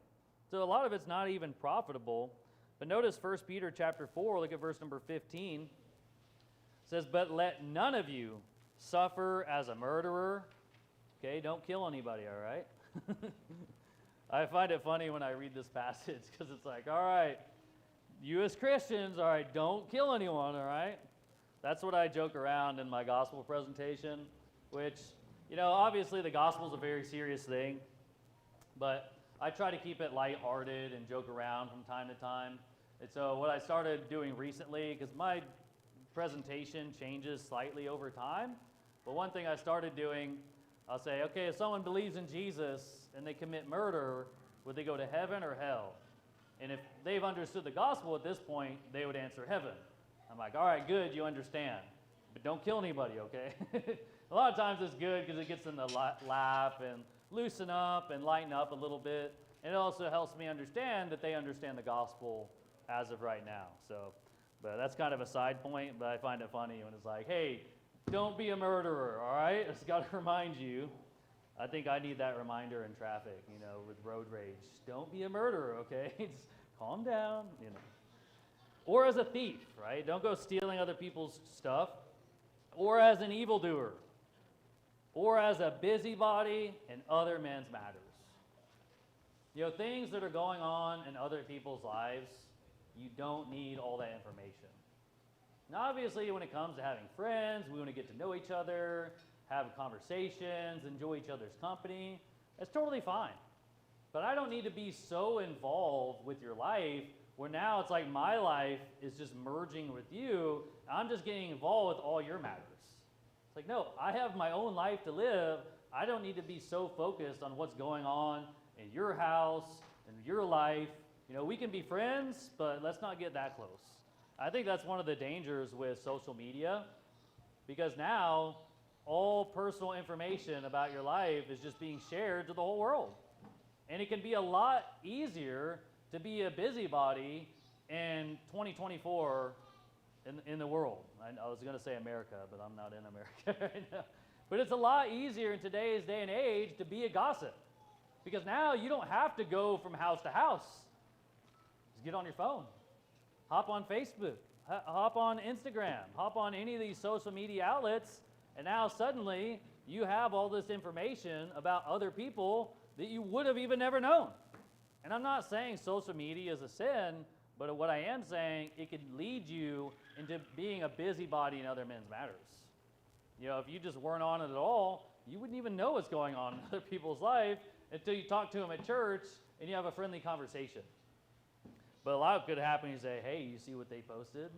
So a lot of it's not even profitable. But notice 1 Peter chapter 4, look at verse number 15. It says, but let none of you suffer as a murderer. Okay, don't kill anybody, all right? I find it funny when I read this passage because it's like, all right, you as Christians, all right, don't kill anyone, all right? That's what I joke around in my gospel presentation, which, obviously the gospel is a very serious thing, but I try to keep it lighthearted and joke around from time to time. And so what I started doing recently, because my presentation changes slightly over time, but one thing I started doing, I'll say, okay, if someone believes in Jesus and they commit murder, would they go to heaven or hell? And if they've understood the gospel at this point, they would answer heaven. I'm like, all right, good, you understand. But don't kill anybody, okay? A lot of times it's good because it gets them to laugh and loosen up and lighten up a little bit. And it also helps me understand that they understand the gospel as of right now. So, but that's kind of a side point, but I find it funny when it's like, hey, don't be a murderer, all right? It's got to remind you. I think I need that reminder in traffic, with road rage. Don't be a murderer, okay? Just calm down, Or as a thief, right? Don't go stealing other people's stuff. Or as an evildoer. Or as a busybody in other men's matters. Things that are going on in other people's lives, you don't need all that information. Now, obviously, when it comes to having friends, we want to get to know each other, have conversations, enjoy each other's company. That's totally fine. But I don't need to be so involved with your life where now it's like my life is just merging with you. I'm just getting involved with all your matters. It's like, no, I have my own life to live. I don't need to be so focused on what's going on in your house, in your life. You know, we can be friends, but let's not get that close. I think that's one of the dangers with social media, because now all personal information about your life is just being shared to the whole world. And it can be a lot easier to be a busybody in 2024 in the world. I was going to say America, but I'm not in America right now. But it's a lot easier in today's day and age to be a gossip, because now you don't have to go from house to house. Just get on your phone. Hop on Facebook, hop on Instagram, hop on any of these social media outlets, and now suddenly you have all this information about other people that you would have even never known. And I'm not saying social media is a sin, but what I am saying, it could lead you into being a busybody in other men's matters. You know, if you just weren't on it at all, you wouldn't even know what's going on in other people's life until you talk to them at church and you have a friendly conversation. But a lot could happen. You say, hey, you see what they posted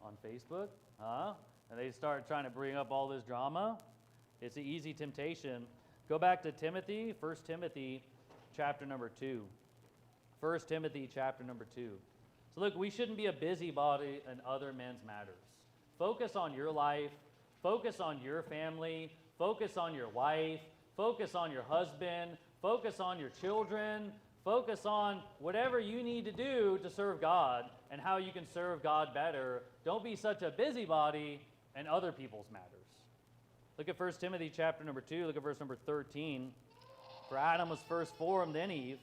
on Facebook? Huh? And they start trying to bring up all this drama. It's an easy temptation. Go back to Timothy, 1 Timothy chapter number 2. 1 Timothy chapter number 2. So look, we shouldn't be a busybody in other men's matters. Focus on your life. Focus on your family. Focus on your wife. Focus on your husband. Focus on your children. Focus on whatever you need to do to serve God and how you can serve God better. Don't be such a busybody in other people's matters. Look at 1 Timothy chapter number 2. Look at verse number 13. For Adam was first formed, then Eve.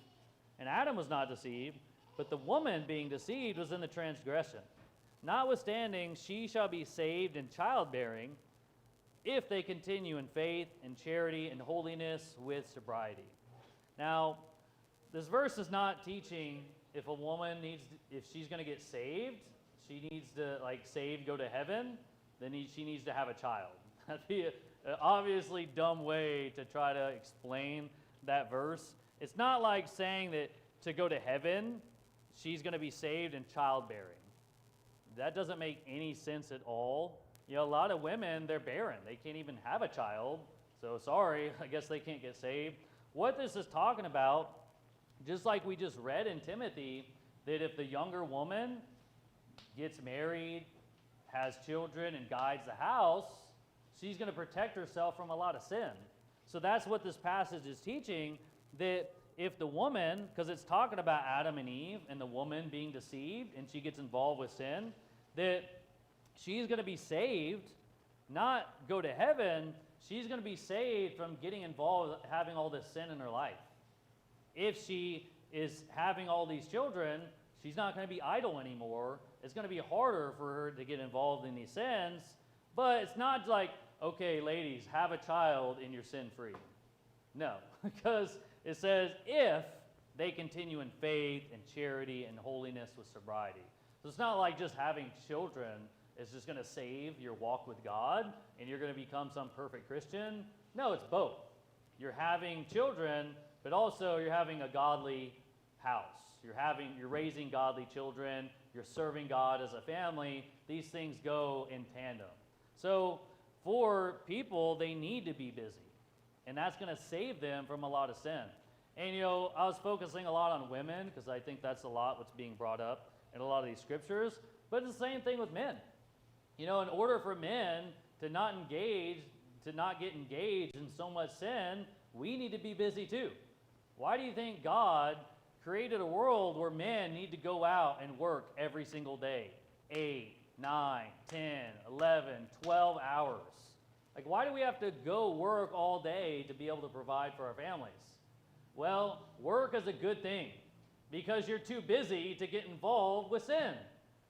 And Adam was not deceived, but the woman being deceived was in the transgression. Notwithstanding, she shall be saved in childbearing if they continue in faith and charity and holiness with sobriety. Now, this verse is not teaching if a woman if she's going to get saved, she needs to, saved, go to heaven, then she needs to have a child. That'd be an obviously dumb way to try to explain that verse. It's not like saying that to go to heaven, she's going to be saved in childbearing. That doesn't make any sense at all. You know, a lot of women, they're barren. They can't even have a child. So sorry, I guess they can't get saved. What this is talking about, just like we just read in Timothy, that if the younger woman gets married, has children, and guides the house, she's going to protect herself from a lot of sin. So that's what this passage is teaching, that if the woman, because it's talking about Adam and Eve and the woman being deceived and she gets involved with sin, that she's going to be saved, not go to heaven, she's going to be saved from getting involved with having all this sin in her life. If she is having all these children, she's not going to be idle anymore. It's going to be harder for her to get involved in these sins. But it's not like, okay, ladies, have a child and you're sin-free. No, because it says if they continue in faith and charity and holiness with sobriety. So it's not like just having children is just going to save your walk with God and you're going to become some perfect Christian. No, it's both. You're having children, but also you're having a godly house. You're raising godly children. You're serving God as a family. These things go in tandem. So for people, they need to be busy. And that's going to save them from a lot of sin. And, you know, I was focusing a lot on women because I think that's a lot what's being brought up in a lot of these scriptures. But it's the same thing with men. You know, in order for men to not get engaged in so much sin, we need to be busy too. Why do you think God created a world where men need to go out and work every single day? 8, 9, 10, 11, 12 hours. Like, why do we have to go work all day to be able to provide for our families? Well, work is a good thing because you're too busy to get involved with sin,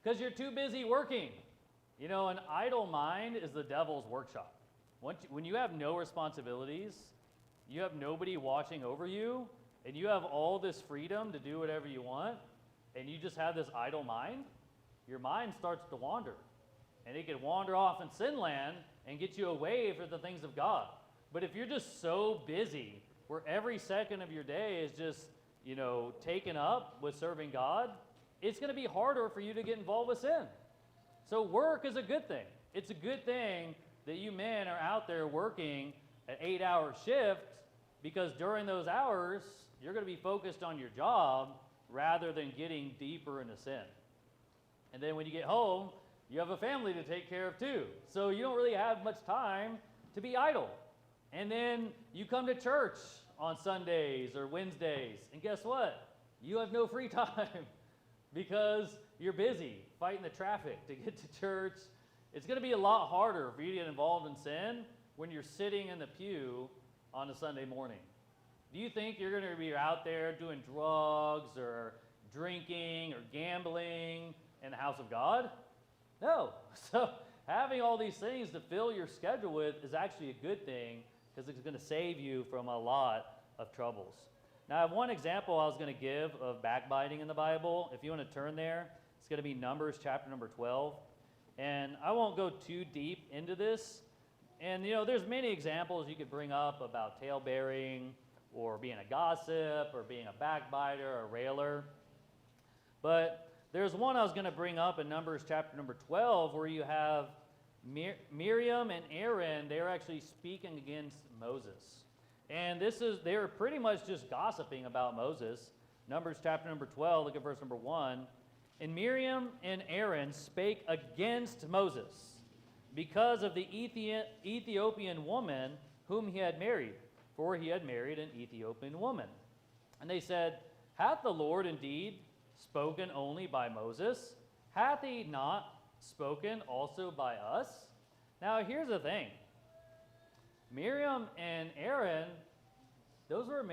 because you're too busy working. You know, an idle mind is the devil's workshop. When you have no responsibilities, you have nobody watching over you, and you have all this freedom to do whatever you want, and you just have this idle mind, your mind starts to wander. and it could wander off in sin land and get you away from the things of God. But if you're just so busy where every second of your day is just, taken up with serving God, it's going to be harder for you to get involved with sin. So work is a good thing. It's a good thing that you men are out there working an 8-hour shift, because during those hours, you're going to be focused on your job rather than getting deeper into sin. And then when you get home, you have a family to take care of too. So you don't really have much time to be idle. And then you come to church on Sundays or Wednesdays, and guess what? You have no free time because you're busy fighting the traffic to get to church. It's going to be a lot harder for you to get involved in sin when you're sitting in the pew on a Sunday morning. Do you think you're going to be out there doing drugs or drinking or gambling in the house of God? No. So having all these things to fill your schedule with is actually a good thing, because it's going to save you from a lot of troubles. Now, I have one example I was going to give of backbiting in the Bible. If you want to turn there, it's going to be Numbers chapter number 12. And I won't go too deep into this. And, there's many examples you could bring up about talebearing or being a gossip or being a backbiter or a railer. But there's one I was going to bring up in Numbers chapter number 12 where you have Miriam and Aaron. They're actually speaking against Moses. And they were pretty much just gossiping about Moses. Numbers chapter number 12, look at verse number 1. And Miriam and Aaron spake against Moses because of the Ethiopian woman whom he had married, for he had married an Ethiopian woman. And they said, Hath the Lord indeed spoken only by Moses? Hath he not spoken also by us? Now here's the thing. Miriam and Aaron, those were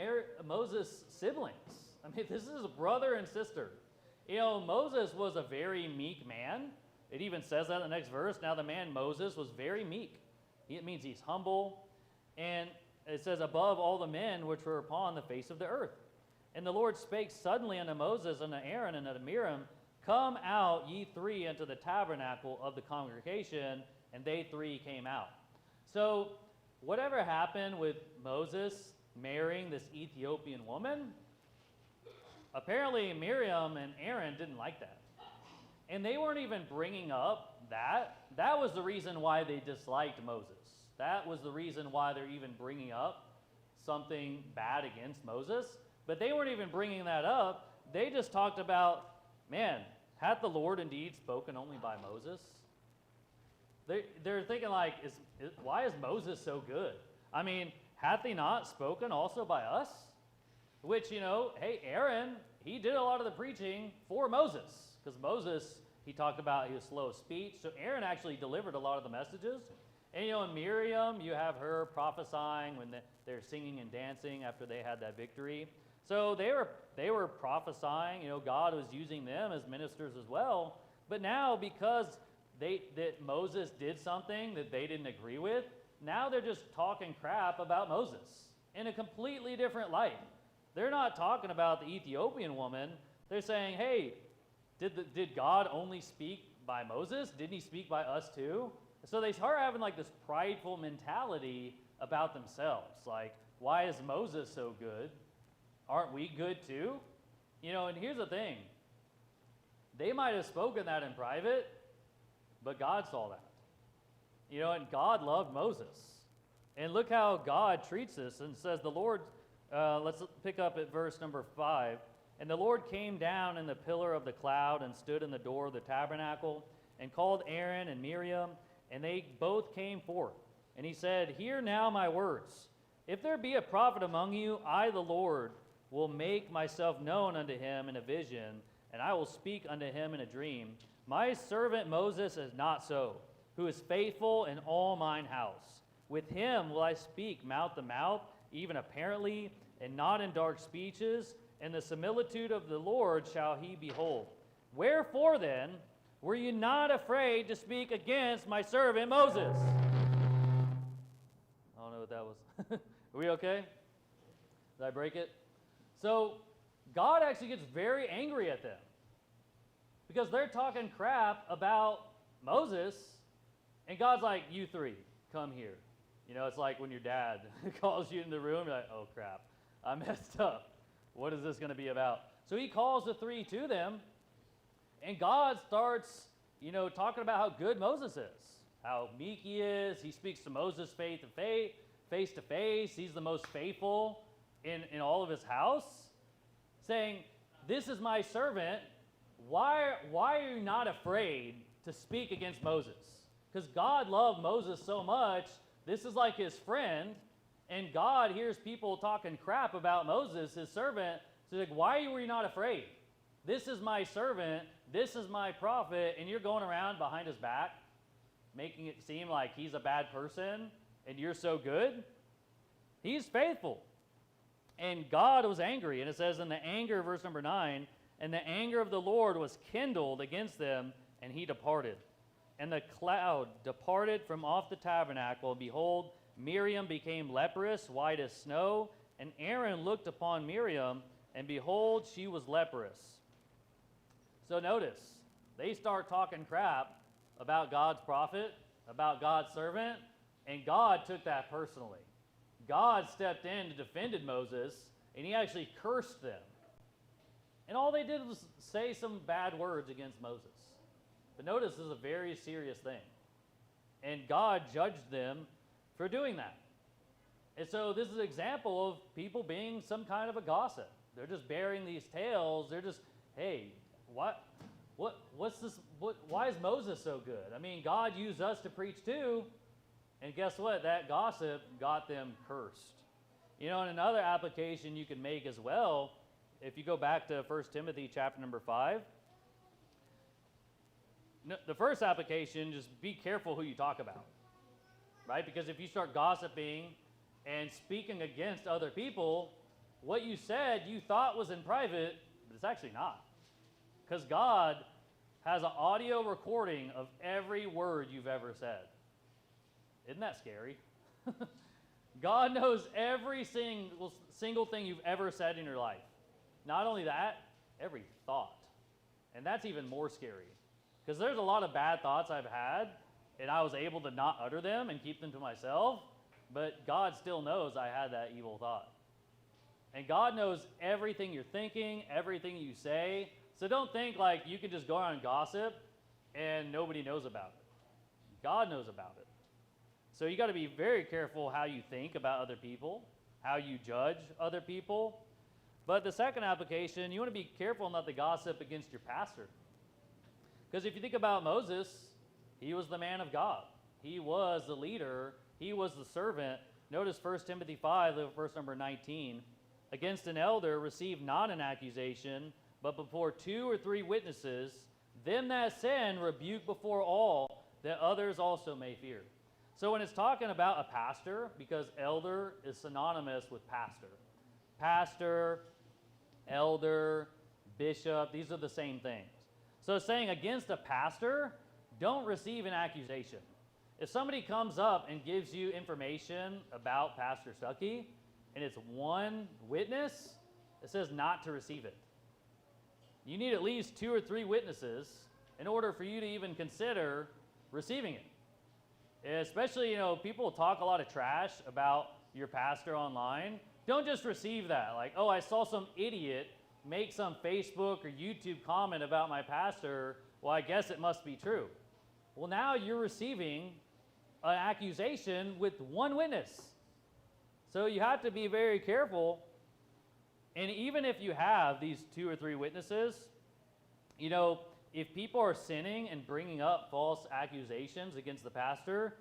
Moses' siblings. I mean, this is a brother and sister. Moses was a very meek man. It even says that in the next verse. Now the man Moses was very meek. It means he's humble. And it says, above all the men which were upon the face of the earth. And the Lord spake suddenly unto Moses and unto Aaron and unto Miriam, Come out, ye three, into the tabernacle of the congregation. And they three came out. So whatever happened with Moses marrying this Ethiopian woman, apparently Miriam and Aaron didn't like that. And they weren't even bringing up that. That was the reason why they disliked Moses. That was the reason why they're even bringing up something bad against Moses. But they weren't even bringing that up. They just talked about, man, hath the Lord indeed spoken only by Moses? They're thinking like, why is Moses so good? I mean, hath he not spoken also by us? Which, hey, Aaron, he did a lot of the preaching for Moses. Because Moses, he talked about he was slow of speech. So Aaron actually delivered a lot of the messages. And, in Miriam, you have her prophesying when they're singing and dancing after they had that victory. So they were prophesying. God was using them as ministers as well. But now, because that Moses did something that they didn't agree with, now they're just talking crap about Moses in a completely different light. They're not talking about the Ethiopian woman. They're saying, hey, did God only speak by Moses? Didn't he speak by us too? So they start having like this prideful mentality about themselves. Like, why is Moses so good? Aren't we good too? And here's the thing. They might have spoken that in private, but God saw that. And God loved Moses. And look how God treats this, and says the Lord, let's pick up at verse number 5. And the Lord came down in the pillar of the cloud and stood in the door of the tabernacle and called Aaron and Miriam, and they both came forth. And he said, Hear now my words. If there be a prophet among you, I, the Lord, will make myself known unto him in a vision, and I will speak unto him in a dream. My servant Moses is not so, who is faithful in all mine house. With him will I speak mouth to mouth, even apparently, and not in dark speeches, and the similitude of the Lord shall he behold. Wherefore then were you not afraid to speak against my servant Moses? I don't know what that was. Are we okay? Did I break it? So God actually gets very angry at them because they're talking crap about Moses And God's like, you three, come here. It's like when your dad calls you in the room, you're like, oh crap, I messed up. What is this going to be about? So he calls the three to them, and God starts, talking about how good Moses is, how meek he is. He speaks to Moses face to face. He's the most faithful in all of his house, saying, this is my servant. Why are you not afraid to speak against Moses? Because God loved Moses so much. This is like his friend, and God hears people talking crap about Moses, his servant. So he's like, why were you not afraid? This is my servant. This is my prophet, and you're going around behind his back, making it seem like he's a bad person, and you're so good? He's faithful. And God was angry, and it says in the anger, verse number 9, and the anger of the Lord was kindled against them, and he departed. And the cloud departed from off the tabernacle, and behold, Miriam became leprous, white as snow. And Aaron looked upon Miriam, and behold, she was leprous. So notice, they start talking crap about God's prophet, about God's servant, and God took that personally. God stepped in and defended Moses, and he actually cursed them. And all they did was say some bad words against Moses. But notice this is a very serious thing. And God judged them for doing that. And so this is an example of people being some kind of a gossip. They're just bearing these tales. They're just, hey, what's this? Why is Moses so good? I mean, God used us to preach too. And guess what? That gossip got them cursed. And another application you can make as well, if you go back to 1 Timothy chapter number 5, the first application, just be careful who you talk about, right? Because if you start gossiping and speaking against other people, what you said you thought was in private, but it's actually not. Because God has an audio recording of every word you've ever said. Isn't that scary? God knows every single thing you've ever said in your life. Not only that, every thought. And that's even more scary. Because there's a lot of bad thoughts I've had, and I was able to not utter them and keep them to myself, but God still knows I had that evil thought. And God knows everything you're thinking, everything you say, so don't think like you can just go around and gossip and nobody knows about it. God knows about it. So you got to be very careful how you think about other people, how you judge other people. But the second application, you want to be careful not to gossip against your pastor. Because if you think about Moses, he was the man of God. He was the leader. He was the servant. Notice 1 Timothy 5, verse number 19. Against an elder receive not an accusation, but before 2 or 3 witnesses, them that sin rebuke before all, that others also may fear. So when it's talking about a pastor, because elder is synonymous with pastor. Pastor, elder, bishop, these are the same things. So it's saying against a pastor, don't receive an accusation. If somebody comes up and gives you information about Pastor Stuckey, and it's one witness, it says not to receive it. You need at least 2 or 3 witnesses in order for you to even consider receiving it. Especially, people talk a lot of trash about your pastor online. Don't just receive that. Like, oh, I saw some idiot make some Facebook or YouTube comment about my pastor. Well, I guess it must be true. Well, now you're receiving an accusation with one witness. So you have to be very careful. And even if you have these 2 or 3 witnesses, if people are sinning and bringing up false accusations against the pastor,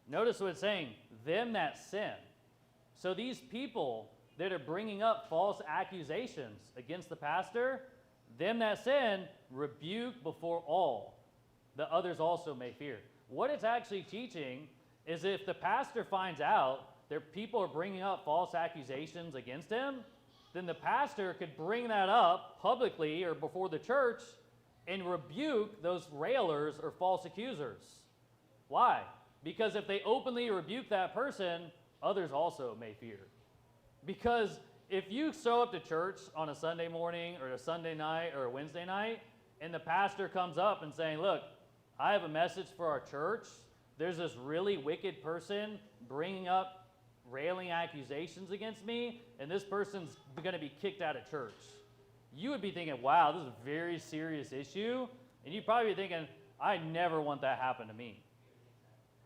notice what it's saying, them that sin. So these people that are bringing up false accusations against the pastor, them that sin, rebuke before all, that others also may fear. What it's actually teaching is if the pastor finds out that people are bringing up false accusations against him, then the pastor could bring that up publicly or before the church and rebuke those railers or false accusers. Why? Because if they openly rebuke that person, others also may fear. Because if you show up to church on a Sunday morning or a Sunday night or a Wednesday night, and the pastor comes up and saying, look, I have a message for our church there's this really wicked person bringing up railing accusations against me, and this person's going to be kicked out of church. You would be thinking, wow, this is a very serious issue, and you'd probably be thinking, I never want that to happen to me.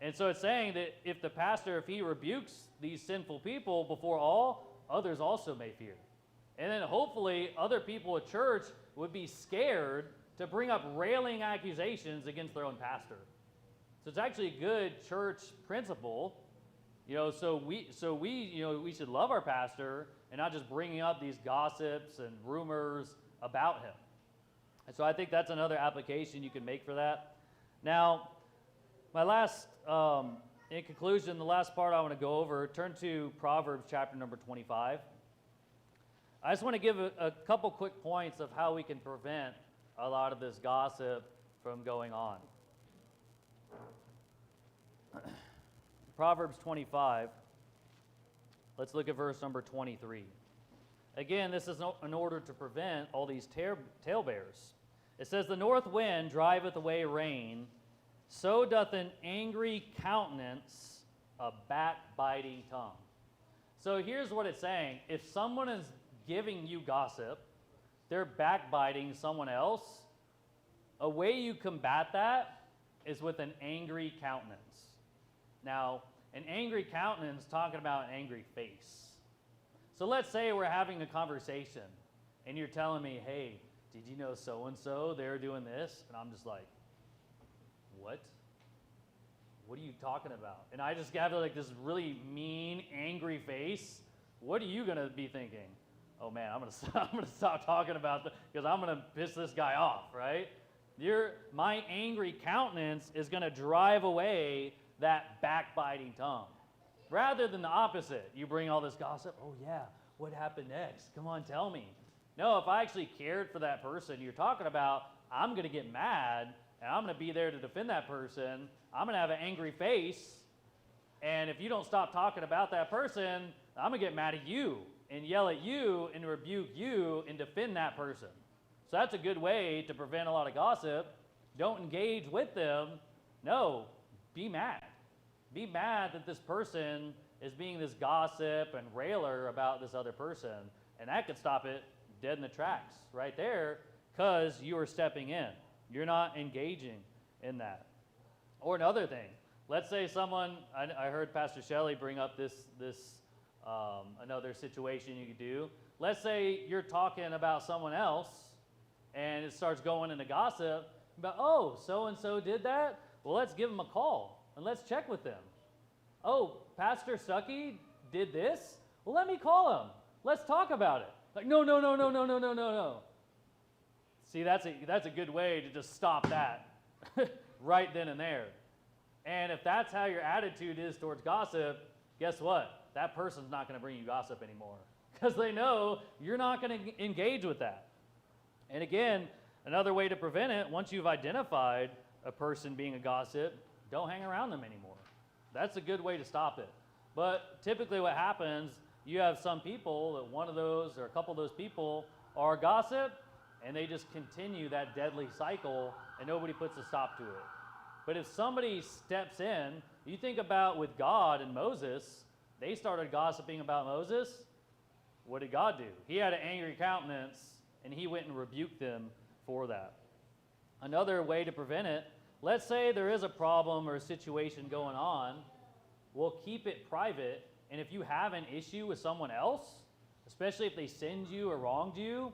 And so it's saying that if the pastor, if he rebukes these sinful people before all, others also may fear. And then hopefully other people at church would be scared to bring up railing accusations against their own pastor. So it's actually a good church principle, so we should love our pastor and not just bringing up these gossips and rumors about him. And so I think that's another application you can make for that. Now, my last, in conclusion, the last part I want to go over, turn to Proverbs chapter number 25. I just want to give a couple quick points of how we can prevent a lot of this gossip from going on. Proverbs 25. Let's look at verse number 23. Again, this is in order to prevent all these talebearers. It says, the north wind driveth away rain, so doth an angry countenance a backbiting tongue. So here's what it's saying. If someone is giving you gossip, they're backbiting someone else, a way you combat that is with an angry countenance. Now, an angry countenance, talking about an angry face. So let's say we're having a conversation, and you're telling me, hey, did you know so-and-so, they're doing this? And I'm just like, what? What are you talking about? And I just have like this really mean, angry face. What are you going to be thinking? Oh man, I'm gonna stop talking about that because I'm gonna piss this guy off, right? My angry countenance is gonna drive away that backbiting tongue, rather than the opposite. You bring all this gossip. Oh yeah, what happened next? Come on, tell me. No, if I actually cared for that person you're talking about, I'm gonna get mad and I'm gonna be there to defend that person. I'm gonna have an angry face, and if you don't stop talking about that person, I'm gonna get mad at you and yell at you and rebuke you and defend that person. So that's a good way to prevent a lot of gossip. Don't engage with them. No, be mad. Be mad that this person is being this gossip and railer about this other person. And that could stop it dead in the tracks right there because you are stepping in. You're not engaging in that. Or another thing. Let's say someone, I heard Pastor Shelley bring up this another situation you could do. Let's say you're talking about someone else and it starts going into gossip about, oh, so-and-so did that? Well, let's give them a call and let's check with them. Oh, Pastor Stuckey did this? Well, let me call him. Let's talk about it. Like, no. See, that's a good way to just stop that right then and there. And if that's how your attitude is towards gossip, guess what? That person's not going to bring you gossip anymore because they know you're not going to engage with that. And again, another way to prevent it, once you've identified a person being a gossip, don't hang around them anymore. That's a good way to stop it. But typically what happens, you have some people that one of those or a couple of those people are gossip, and they just continue that deadly cycle, and nobody puts a stop to it. But if somebody steps in, you think about with God and Moses, they started gossiping about Moses. What did God do? He had an angry countenance, and he went and rebuked them for that. Another way to prevent it, let's say there is a problem or a situation going on, we'll keep it private, and if you have an issue with someone else, especially if they sinned you or wronged you,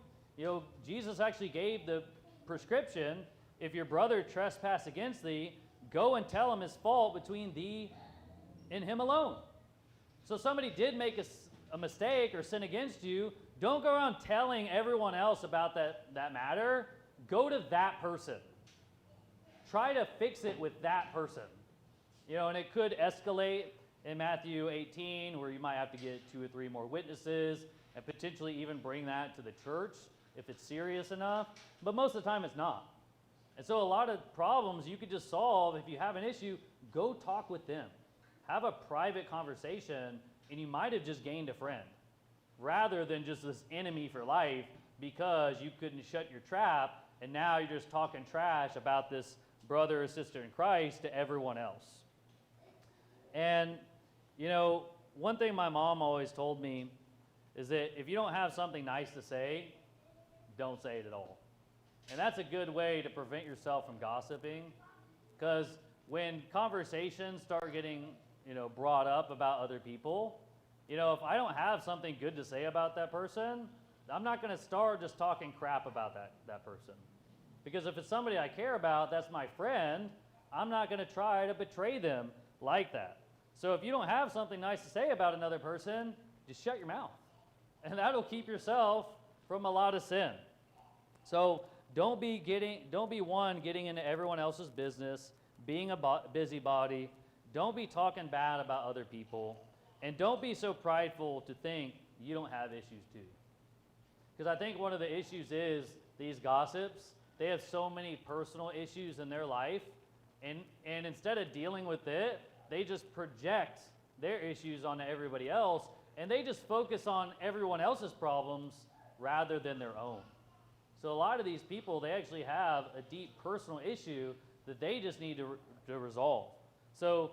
Jesus actually gave the prescription, if your brother trespass against thee, go and tell him his fault between thee and him alone. So somebody did make a mistake or sin against you, don't go around telling everyone else about that matter. Go to that person. Try to fix it with that person. And it could escalate in Matthew 18 where you might have to get 2 or 3 more witnesses and potentially even bring that to the church if it's serious enough. But most of the time it's not. And so a lot of problems you could just solve if you have an issue, go talk with them. Have a private conversation, and you might have just gained a friend rather than just this enemy for life because you couldn't shut your trap, and now you're just talking trash about this brother or sister in Christ to everyone else. And, you know, one thing my mom always told me is that if you don't have something nice to say, don't say it at all. And that's a good way to prevent yourself from gossiping, because when conversations start getting, brought up about other people, if I don't have something good to say about that person, I'm not going to start just talking crap about that person. Because if it's somebody I care about, that's my friend, I'm not going to try to betray them like that. So if you don't have something nice to say about another person, just shut your mouth. And that'll keep yourself from a lot of sin. So don't be one getting into everyone else's business, being a busybody. Don't be talking bad about other people. And don't be so prideful to think you don't have issues too. Because I think one of the issues is these gossips, they have so many personal issues in their life, and instead of dealing with it, they just project their issues onto everybody else, and they just focus on everyone else's problems rather than their own. So a lot of these people, they actually have a deep personal issue that they just need to resolve. So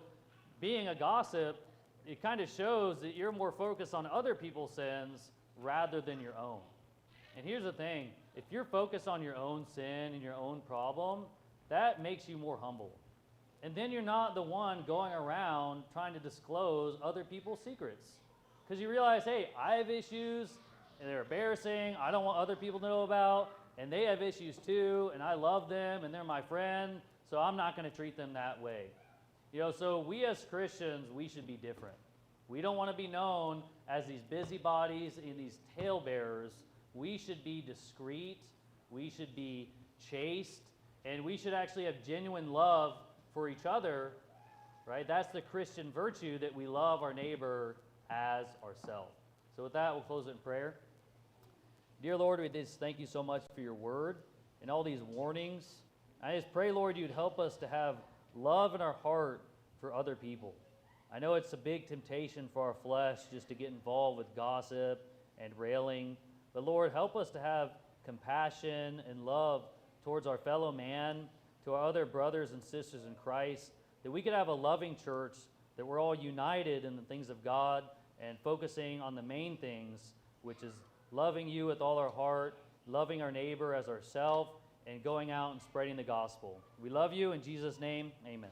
being a gossip, it kind of shows that you're more focused on other people's sins rather than your own. And here's the thing, if you're focused on your own sin and your own problem, that makes you more humble. And then you're not the one going around trying to disclose other people's secrets. Because you realize, hey, I have issues, and they're embarrassing, I don't want other people to know about, and they have issues too, and I love them, and they're my friend, so I'm not going to treat them that way. So we as Christians, we should be different. We don't want to be known as these busybodies and these talebearers. We should be discreet, we should be chaste, and we should actually have genuine love for each other, right? That's the Christian virtue, that we love our neighbor as ourselves. So with that, we'll close it in prayer. Dear Lord, we just thank you so much for your word and all these warnings. I just pray, Lord, you'd help us to have love in our heart for other people. I know it's a big temptation for our flesh just to get involved with gossip and railing, but Lord, help us to have compassion and love towards our fellow man, to our other brothers and sisters in Christ, that we could have a loving church, that we're all united in the things of God and focusing on the main things, which is loving you with all our heart, loving our neighbor as ourselves, and going out and spreading the gospel. We love you. In Jesus' name, amen.